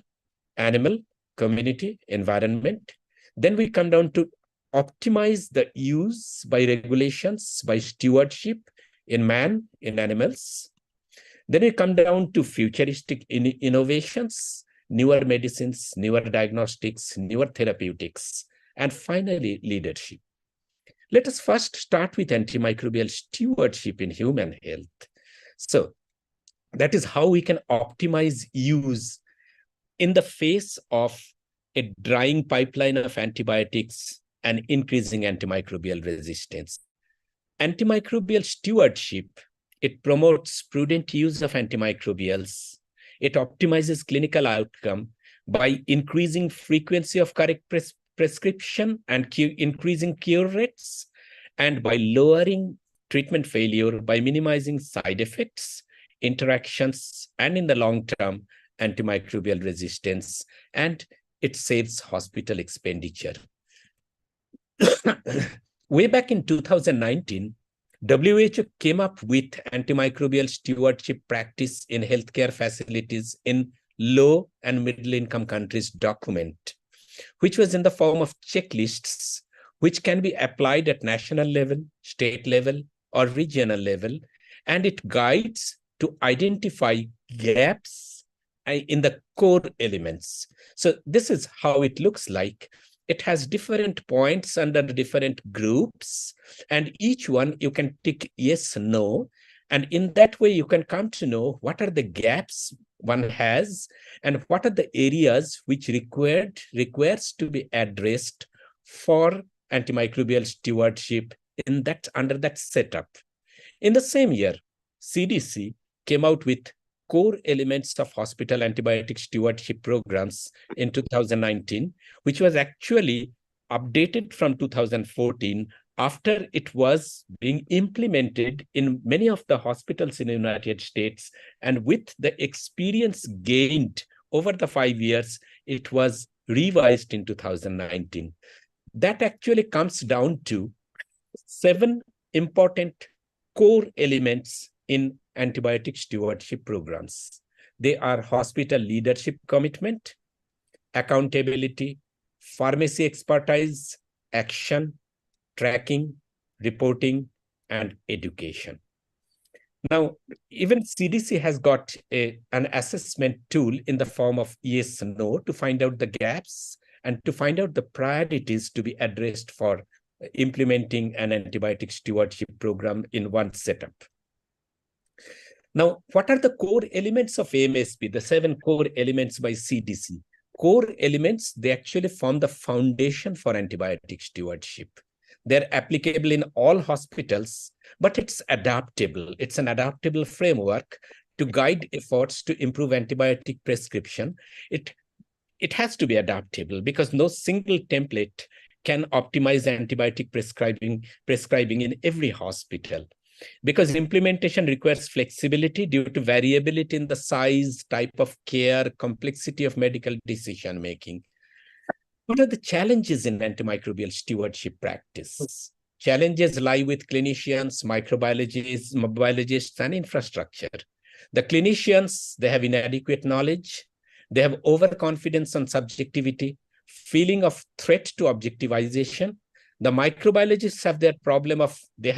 animal, community, environment. Then we come down to optimize the use by regulations, by stewardship in man, in animals. Then we come down to futuristic innovations, newer medicines, newer diagnostics, newer therapeutics, and finally, leadership. Let us first start with antimicrobial stewardship in human health. So that is how we can optimize use in the face of a drying pipeline of antibiotics and increasing antimicrobial resistance. Antimicrobial stewardship, it promotes prudent use of antimicrobials. It optimizes clinical outcome by increasing frequency of correct prescription and increasing cure rates, and by lowering treatment failure by minimizing side effects, interactions, and in the long term, antimicrobial resistance, and it saves hospital expenditure. Way back in 2019, WHO came up with antimicrobial stewardship practice in healthcare facilities in low and middle income countries document, which was in the form of checklists, which can be applied at national level, state level, or regional level, and it guides to identify gaps in the core elements. So this is how it looks like. It has different points under different groups, and each one you can tick yes, no, and in that way you can come to know what are the gaps one has and what are the areas which requires to be addressed for antimicrobial stewardship under that setup. In the same year, CDC came out with core elements of hospital antibiotic stewardship programs in 2019, which was actually updated from 2014 after it was being implemented in many of the hospitals in the United States. And with the experience gained over the 5 years, it was revised in 2019. That actually comes down to 7 important core elements in antibiotic stewardship programs. They are hospital leadership commitment, accountability, pharmacy expertise, action, tracking, reporting, and education. Now, even CDC has got an assessment tool in the form of yes, no, to find out the gaps and to find out the priorities to be addressed for implementing an antibiotic stewardship program in one setup. Now, what are the core elements of AMSP, the 7 core elements by CDC? Core elements, they actually form the foundation for antibiotic stewardship. They're applicable in all hospitals, but it's adaptable. It's an adaptable framework to guide efforts to improve antibiotic prescription. It has to be adaptable because no single template can optimize antibiotic prescribing in every hospital, because implementation requires flexibility due to variability in the size, type of care, complexity of medical decision making. What are the challenges in antimicrobial stewardship practice? Challenges lie with clinicians, microbiologists, biologists, and infrastructure. The clinicians, they have inadequate knowledge. They have overconfidence on subjectivity, feeling of threat to objectivization. The microbiologists have their problem of, they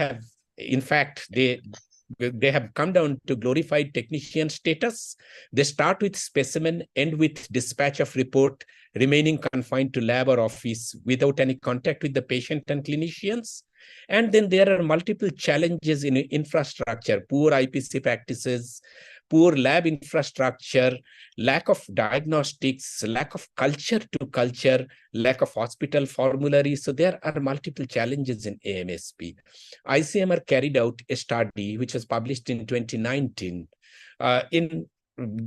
they have come down to glorified technician status. They start with specimen, end with dispatch of report, remaining confined to lab or office without any contact with the patient and clinicians. And then there are multiple challenges in infrastructure, poor IPC practices, poor lab infrastructure, lack of diagnostics, lack of culture to culture, lack of hospital formulary. So there are multiple challenges in AMSP. ICMR carried out a study which was published in 2019 in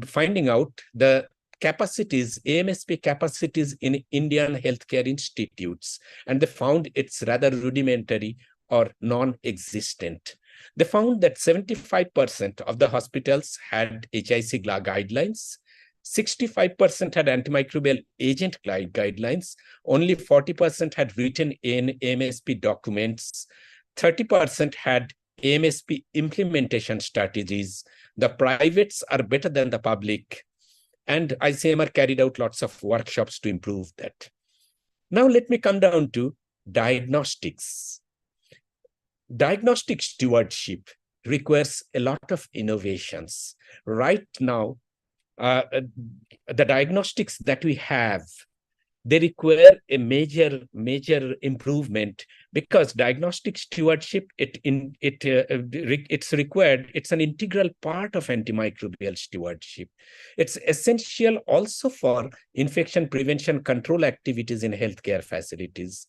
finding out the capacities, AMSP capacities in Indian healthcare institutes, and they found it's rather rudimentary or non-existent. They found that 75% of the hospitals had HIC guidelines, 65% had antimicrobial agent guidelines, only 40% had written in AMSP documents, 30% had AMSP implementation strategies. The privates are better than the public, and ICMR carried out lots of workshops to improve that. Now let me come down to diagnostics. Diagnostic stewardship requires a lot of innovations. Right now, the diagnostics that we have, they require a major improvement, because diagnostic stewardship, it's required, it's an integral part of antimicrobial stewardship. It's essential also for infection prevention control activities in healthcare facilities.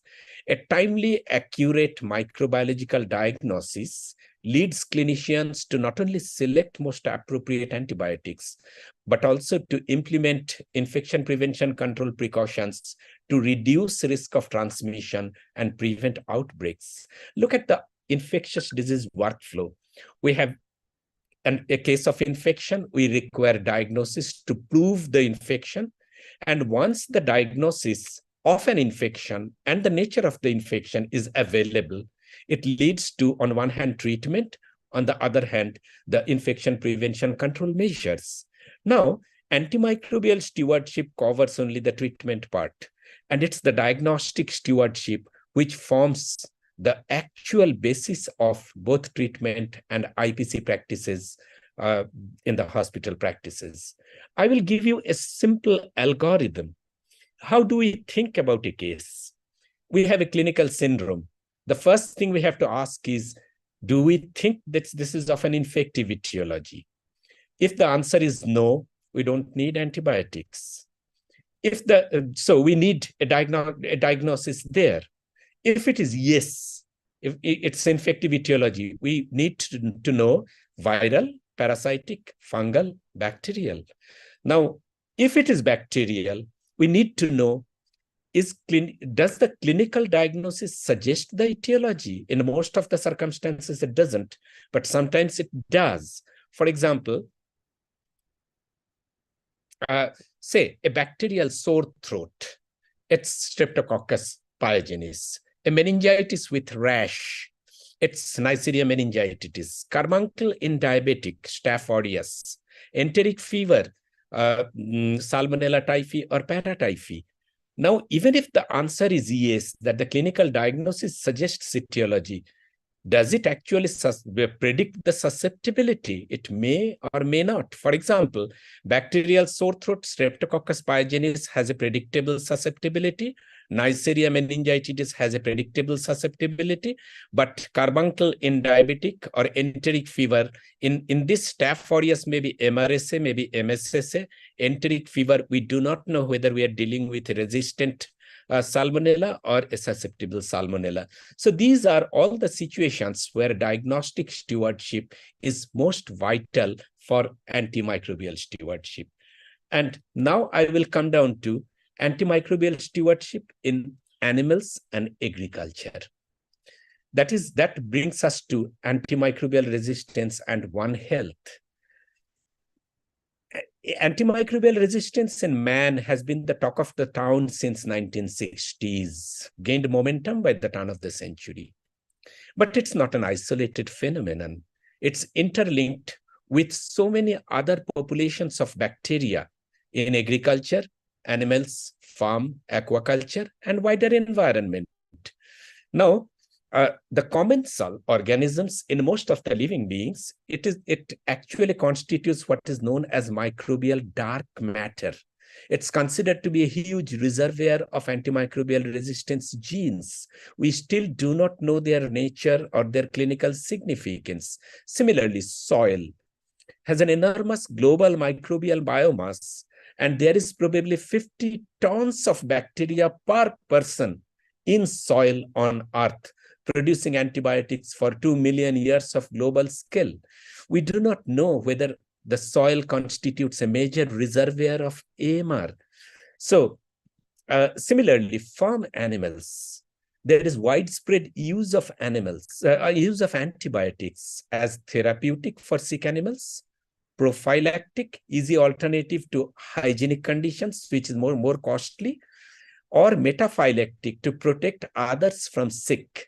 A timely, accurate microbiological diagnosis leads clinicians to not only select most appropriate antibiotics, but also to implement infection prevention control precautions to reduce risk of transmission and prevent outbreaks. Look at the infectious disease workflow. We have a case of infection, we require diagnosis to prove the infection. And once the diagnosis of an infection and the nature of the infection is available, it leads to, on one hand, treatment, on the other hand, the infection prevention control measures. Now, antimicrobial stewardship covers only the treatment part, and it's the diagnostic stewardship which forms the actual basis of both treatment and IPC practices in the hospital practices. I will give you a simple algorithm. How do we think about a case? We have a clinical syndrome. The first thing we have to ask is, do we think that this is of an infective etiology? If the answer is no, we don't need antibiotics. So we need a diagnosis there. If it is yes, if it's infective etiology, we need to know viral, parasitic, fungal, bacterial. Now, if it is bacterial, we need to know, does the clinical diagnosis suggest the etiology? In most of the circumstances, it doesn't, but sometimes it does. For example, say a bacterial sore throat, it's Streptococcus pyogenes. A meningitis with rash, it's Neisseria meningitis. Carbuncle in diabetic, Staph aureus. Enteric fever, Salmonella typhi or Paratyphi. Now, even if the answer is yes, that the clinical diagnosis suggests etiology, does it actually predict the susceptibility? It may or may not. For example, bacterial sore throat, Streptococcus pyogenes has a predictable susceptibility. Neisseria meningitis has a predictable susceptibility, but carbuncle in diabetic or enteric fever, in this Staph aureus, maybe MRSA, maybe MSSA, enteric fever, we do not know whether we are dealing with a resistant salmonella or a susceptible salmonella. So these are all the situations where diagnostic stewardship is most vital for antimicrobial stewardship. And now I will come down to antimicrobial stewardship in animals and agriculture. That brings us to antimicrobial resistance and One Health. Antimicrobial resistance in man has been the talk of the town since 1960s, gained momentum by the turn of the century. But it's not an isolated phenomenon. It's interlinked with so many other populations of bacteria in agriculture, animals, farm, aquaculture, and wider environment. Now, the commensal organisms in most of the living beings, it actually constitutes what is known as microbial dark matter. It's considered to be a huge reservoir of antimicrobial resistance genes. We still do not know their nature or their clinical significance. Similarly, soil has an enormous global microbial biomass, and there is probably 50 tons of bacteria per person in soil on Earth, producing antibiotics for 2 million years of global scale. We do not know whether the soil constitutes a major reservoir of AMR. So, similarly, farm animals, there is widespread use of use of antibiotics as therapeutic for sick animals, prophylactic, easy alternative to hygienic conditions, which is more costly, or metaphylactic to protect others from sick.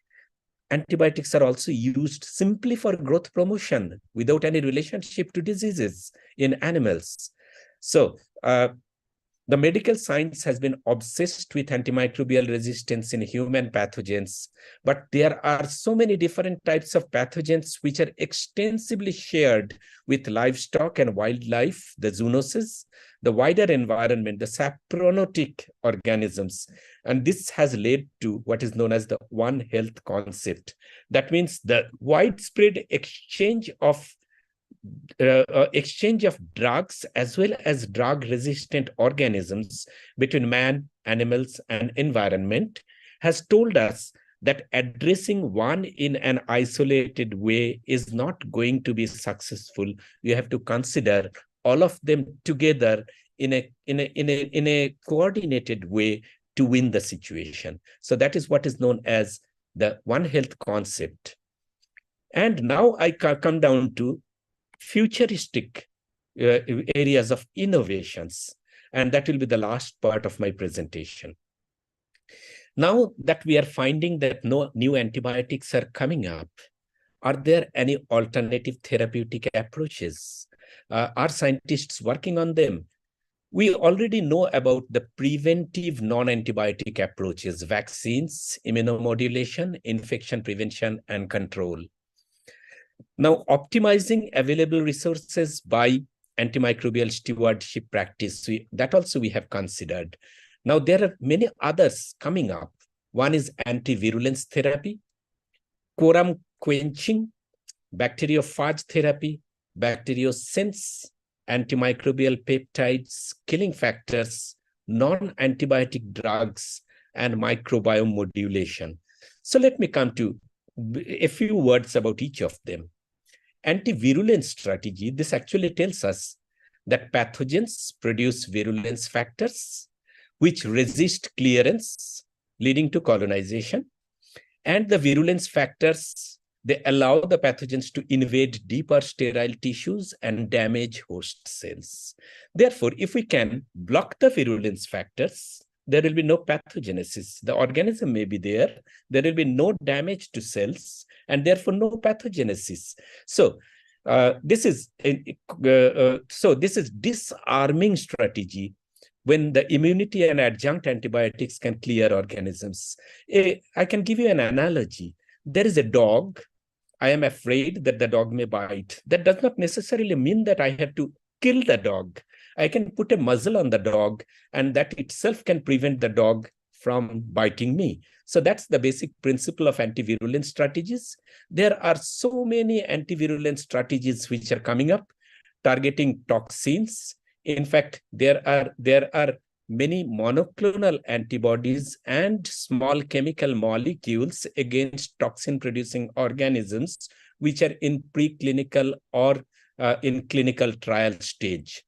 Antibiotics are also used simply for growth promotion without any relationship to diseases in animals. So the medical science has been obsessed with antimicrobial resistance in human pathogens, but there are so many different types of pathogens which are extensively shared with livestock and wildlife, the zoonoses, the wider environment, the sapronotic organisms. And this has led to what is known as the One Health concept. That means the widespread exchange of drugs as well as drug-resistant organisms between man, animals, and environment has told us that addressing one in an isolated way is not going to be successful. You have to consider all of them together in a coordinated way to win the situation. So that is what is known as the One Health concept. And now I come down to futuristic areas of innovations, and that will be the last part of my presentation. Now that we are finding that no new antibiotics are coming up, are there any alternative therapeutic approaches? Are scientists working on them? We already know about the preventive non-antibiotic approaches, vaccines, immunomodulation, infection prevention, and control. Now, optimizing available resources by antimicrobial stewardship practice, that also we have considered. Now, there are many others coming up. One is antivirulence therapy, quorum quenching, bacteriophage therapy, bacteriosense, antimicrobial peptides, killing factors, non-antibiotic drugs, and microbiome modulation. So let me come to a few words about each of them. Antivirulence strategy, this actually tells us that pathogens produce virulence factors which resist clearance, leading to colonization. And the virulence factors, they allow the pathogens to invade deeper sterile tissues and damage host cells. Therefore, if we can block the virulence factors, there will be no pathogenesis. The organism may be there will be no damage to cells, and therefore no pathogenesis. So this is disarming strategy when the immunity and adjunct antibiotics can clear organisms. I can give you an analogy. There is a dog. I am afraid that the dog may bite. That does not necessarily mean that I have to kill the dog. I can put a muzzle on the dog, and that itself can prevent the dog from biting me. So that's the basic principle of antivirulence strategies. There are so many antivirulence strategies which are coming up, targeting toxins. In fact, there are many monoclonal antibodies and small chemical molecules against toxin-producing organisms, which are in preclinical or in clinical trial stage.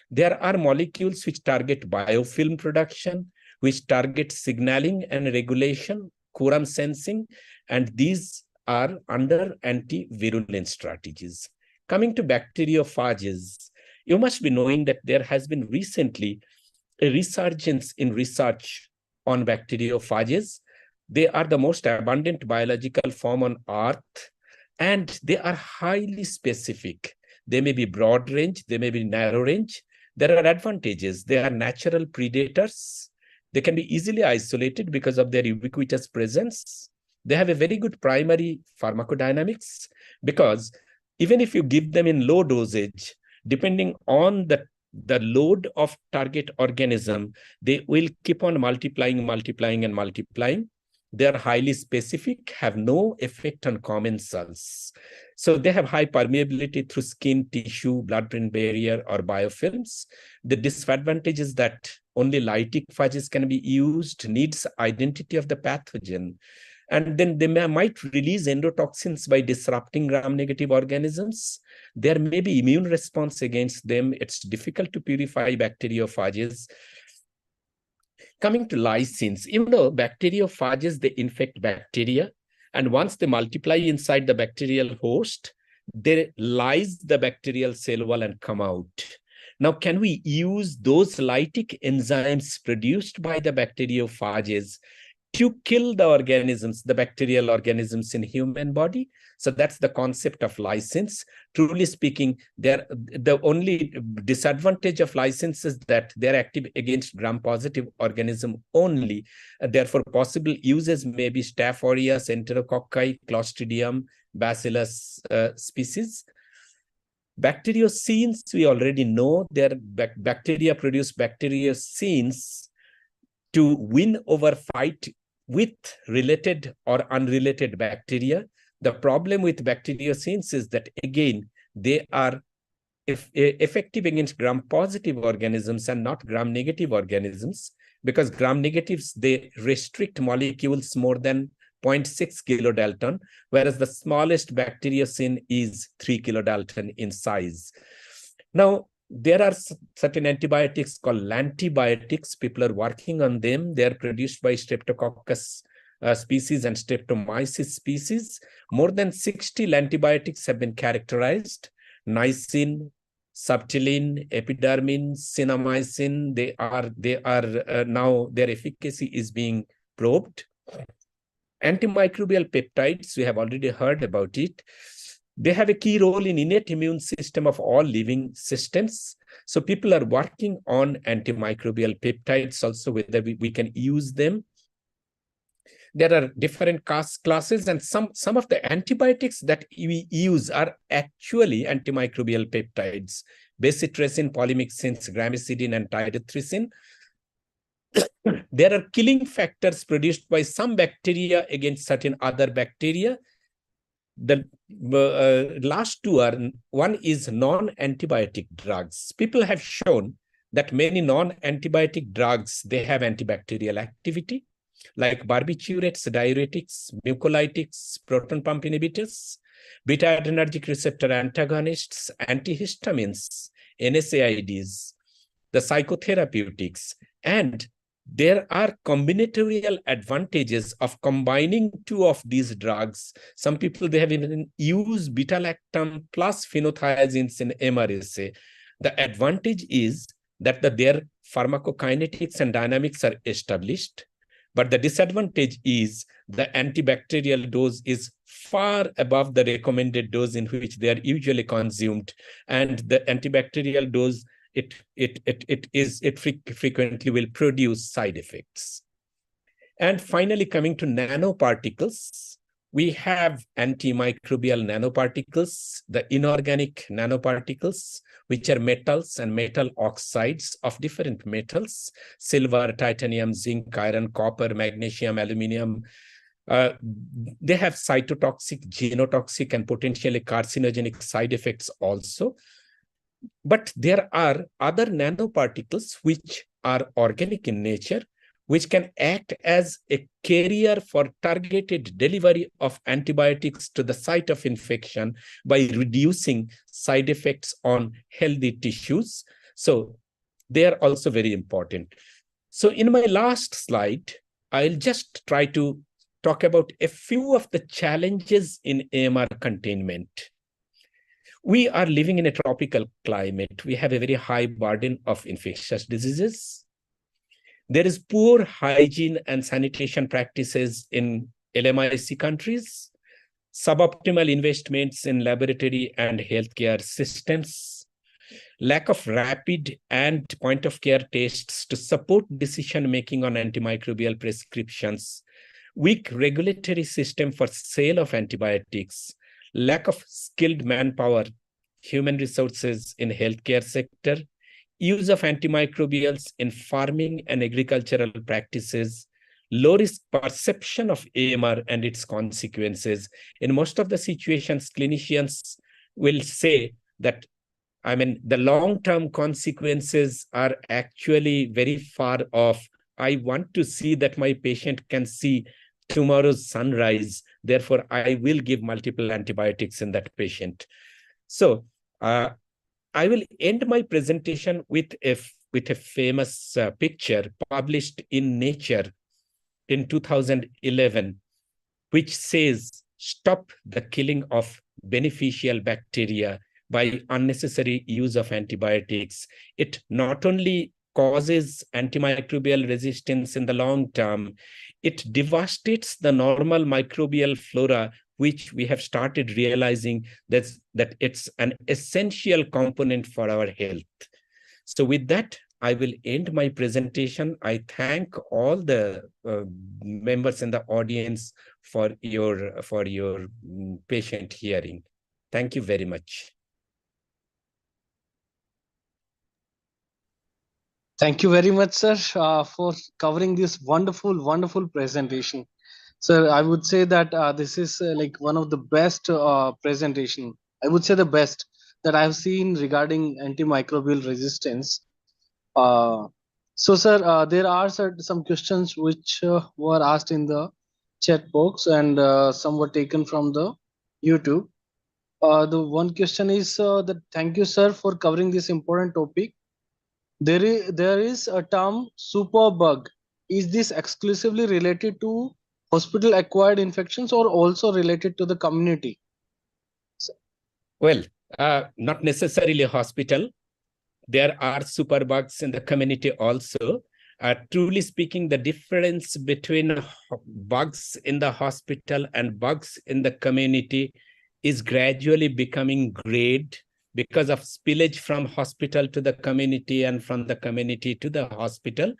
There are molecules which target biofilm production, which target signaling and regulation, quorum sensing, and these are under antivirulence strategies. Coming to bacteriophages, you must be knowing that there has been recently a resurgence in research on bacteriophages. They are the most abundant biological form on Earth, and they are highly specific. They may be broad range, they may be narrow range. There are advantages. They are natural predators. They can be easily isolated because of their ubiquitous presence. they have a very good primary pharmacodynamics, because even if you give them in low dosage, depending on the load of target organism, they will keep on multiplying. They are highly specific, have no effect on common cells. So they have high permeability through skin, tissue, blood-brain barrier, or biofilms. The disadvantage is that only lytic phages can be used, needs identity of the pathogen. And then they might release endotoxins by disrupting gram-negative organisms. There may be immune response against them. It's difficult to purify bacteriophages. Coming to lysins, bacteriophages, they infect bacteria. And once they multiply inside the bacterial host, they lyse the bacterial cell wall and come out. Now, can we use those lytic enzymes produced by the bacteriophages to kill the organisms, the bacterial organisms in human body? So that's the concept of lysins. Truly speaking, the only disadvantage of lysins is that they're active against gram-positive organism only. Therefore, possible uses may be Staph aureus, Enterococci, Clostridium, Bacillus species. Bacteriocins, we already know their bacteria produce bacteriocins to win over fight with related or unrelated bacteria. The problem with bacteriocins is that, again, they are effective against gram-positive organisms and not gram-negative organisms, because gram-negatives, they restrict molecules more than 0.6 kilodalton, whereas the smallest bacteriocin is 3 kilodalton in size. Now, there are certain antibiotics called antibiotics. People are working on them. They are produced by Streptococcus species and Streptomyces species. More than 60 antibiotics have been characterized. Niacin, subtilin, epidermin, cinnamycin, now their efficacy is being probed. Antimicrobial peptides, we have already heard about it. They have a key role in innate immune system of all living systems. So people are working on antimicrobial peptides also, whether we can use them. There are different classes, and some of the antibiotics that we use are actually antimicrobial peptides. Bacitracin, polymyxins, gramicidin, and tiodontrin. There are killing factors produced by some bacteria against certain other bacteria. The last two are, one is non-antibiotic drugs. People have shown that many non-antibiotic drugs, they have antibacterial activity, like barbiturates, diuretics, mucolytics, proton pump inhibitors, beta-adrenergic receptor antagonists, antihistamines, NSAIDs, the psychotherapeutics, and there are combinatorial advantages of combining two of these drugs. Some people, they have even used beta-lactam plus phenothiazines in MRSA. The advantage is that their pharmacokinetics and dynamics are established, but the disadvantage is the antibacterial dose is far above the recommended dose in which they are usually consumed, and the antibacterial dose, it frequently will produce side effects. And finally, coming to nanoparticles, we have antimicrobial nanoparticles, the inorganic nanoparticles, which are metals and metal oxides of different metals: silver, titanium, zinc, iron, copper, magnesium, aluminum. They have cytotoxic, genotoxic, and potentially carcinogenic side effects also. But there are other nanoparticles which are organic in nature, which can act as a carrier for targeted delivery of antibiotics to the site of infection by reducing side effects on healthy tissues. So they are also very important. So in my last slide, I'll just try to talk about a few of the challenges in AMR containment. We are living in a tropical climate. We have a very high burden of infectious diseases. There is poor hygiene and sanitation practices in LMIC countries, suboptimal investments in laboratory and healthcare systems, lack of rapid and point-of-care tests to support decision-making on antimicrobial prescriptions. weak regulatory system for sale of antibiotics, lack of skilled manpower, human resources in healthcare sector, use of antimicrobials in farming and agricultural practices, low risk perception of AMR and its consequences. In most of the situations, clinicians will say that, the long-term consequences are actually very far off. I want to see that my patient can see tomorrow's sunrise. Therefore, I will give multiple antibiotics in that patient. So I will end my presentation with a famous picture published in Nature in 2011, which says, "Stop the killing of beneficial bacteria by unnecessary use of antibiotics. It not only causes antimicrobial resistance in the long term, it devastates the normal microbial flora, which we have started realizing that it's an essential component for our health." So with that, I will end my presentation. I thank all the members in the audience for your patient hearing. Thank you very much. Thank you very much, sir, for covering this wonderful presentation. Sir, I would say that this is like one of the best presentation. I would say the best that I've seen regarding antimicrobial resistance. So, sir, there are some questions which were asked in the chat box, and some were taken from the YouTube. The one question is that thank you, sir, for covering this important topic. There is a term superbug. Is this exclusively related to hospital acquired infections or also related to the community? Well, not necessarily hospital. There are superbugs in the community also. Truly speaking, the difference between bugs in the hospital and bugs in the community is gradually becoming grayed because of spillage from hospital to the community and from the community to the hospital.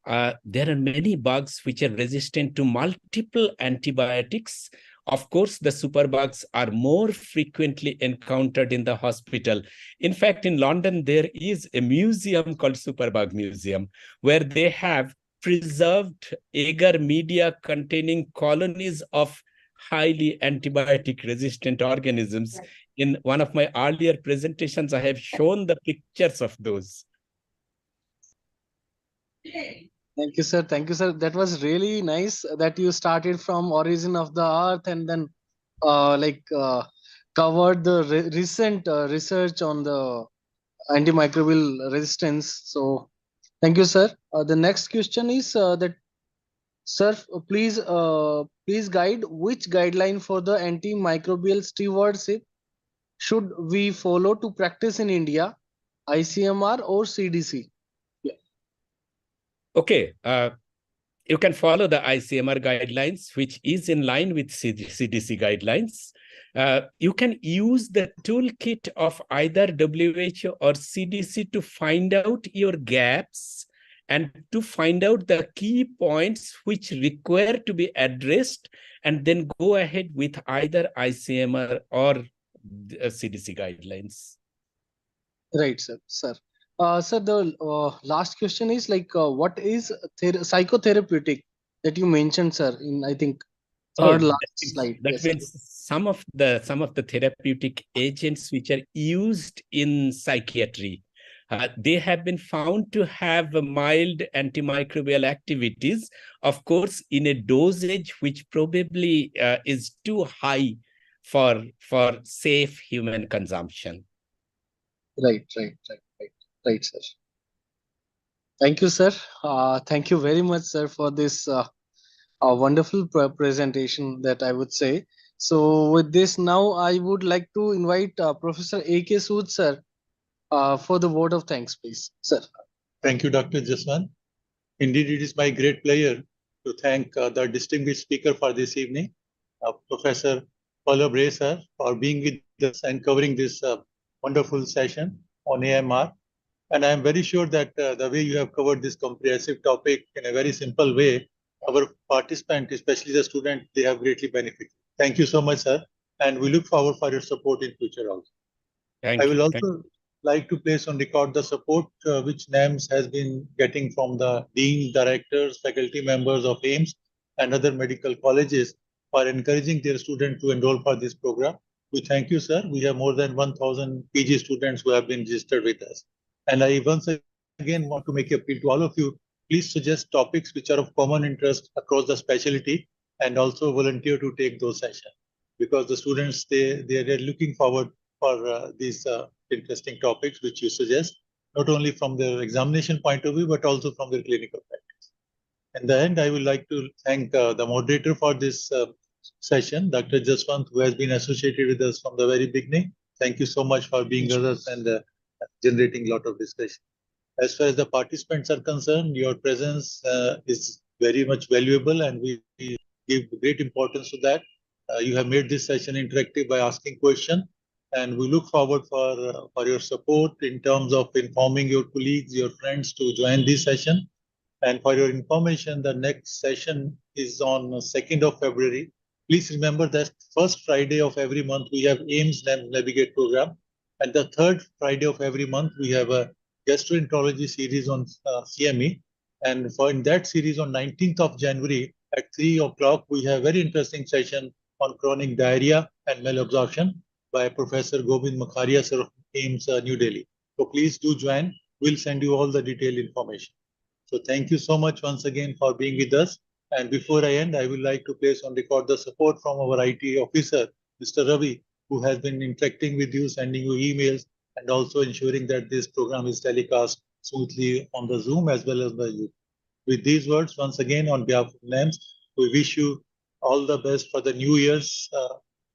There are many bugs which are resistant to multiple antibiotics. Of course, the superbugs are more frequently encountered in the hospital. In fact, in London, there is a museum called Superbug Museum, where they have preserved agar media containing colonies of highly antibiotic-resistant organisms. In one of my earlier presentations, I have shown the pictures of those. Thank you, sir. Thank you, sir. That was really nice that you started from origin of the earth and then covered the recent research on the antimicrobial resistance. So thank you, sir. The next question is that, sir, please guide which guideline for the antimicrobial stewardship should we follow to practice in India, ICMR or CDC? Okay, you can follow the ICMR guidelines, which is in line with CDC guidelines. You can use the toolkit of either WHO or CDC to find out your gaps and to find out the key points which require to be addressed, and then go ahead with either ICMR or CDC guidelines. Right, sir. Sir, the last question is like, what is psychotherapeutic that you mentioned, sir, in I think third last slide. That means some of the therapeutic agents which are used in psychiatry, they have been found to have mild antimicrobial activities, of course, in a dosage which probably is too high for safe human consumption. Right, sir. Thank you, sir. Thank you very much, sir, for this wonderful presentation that I would say. So with this, now I would like to invite Professor A.K. Sood, sir, for the word of thanks, please, sir. Thank you, Dr. Jaswant. Indeed, it is my great pleasure to thank the distinguished speaker for this evening, Professor Paula Bray, sir, for being with us and covering this wonderful session on AMR. And I am very sure that the way you have covered this comprehensive topic in a very simple way our participants, especially the students, they have greatly benefited. Thank you so much, sir. And we look forward for your support in future also. Thank I you. will also like to place on record the support which NAMS has been getting from the deans, directors, faculty members of AIIMS and other medical colleges for encouraging their students to enroll for this program. We thank you, sir. We have more than 1,000 PG students who have been registered with us. And I once again want to make an appeal to all of you. Please suggest topics which are of common interest across the specialty and also volunteer to take those sessions because the students, they are looking forward for these interesting topics which you suggest, not only from their examination point of view, but also from their clinical practice. In the end, I would like to thank the moderator for this session, Dr. Jaswant, who has been associated with us from the very beginning. Thank you so much for being with us and generating a lot of discussion. As far as the participants are concerned, your presence is very much valuable and we give great importance to that. You have made this session interactive by asking questions and we look forward for your support in terms of informing your colleagues, your friends to join this session. And for your information, the next session is on 2nd of February. Please remember that first Friday of every month, we have AIIMS-NAMS Navigate program. And the third Friday of every month, we have a gastroenterology series on CME. And for in that series on 19th of January at 3 o'clock, we have a very interesting session on chronic diarrhea and malabsorption by Professor Govind Makharia, sir of AIIMS New Delhi. So please do join. We'll send you all the detailed information. So thank you so much once again for being with us. And before I end, I would like to place on record the support from our IT officer, Mr. Ravi, who has been interacting with you, sending you emails, and also ensuring that this program is telecast smoothly on the Zoom as well as the YouTube. With these words, once again, on behalf of NAMS, we wish you all the best for the new years,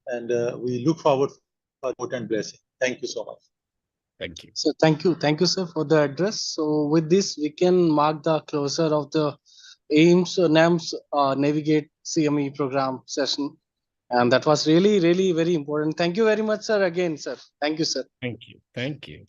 and we look forward for support and blessing. Thank you so much. Thank you. So thank you, sir, for the address. So with this, we can mark the closure of the AIIMS-NAMS Navigate CME program session. And that was really, really very important. Thank you very much, sir. Again, sir. Thank you, sir. Thank you. Thank you.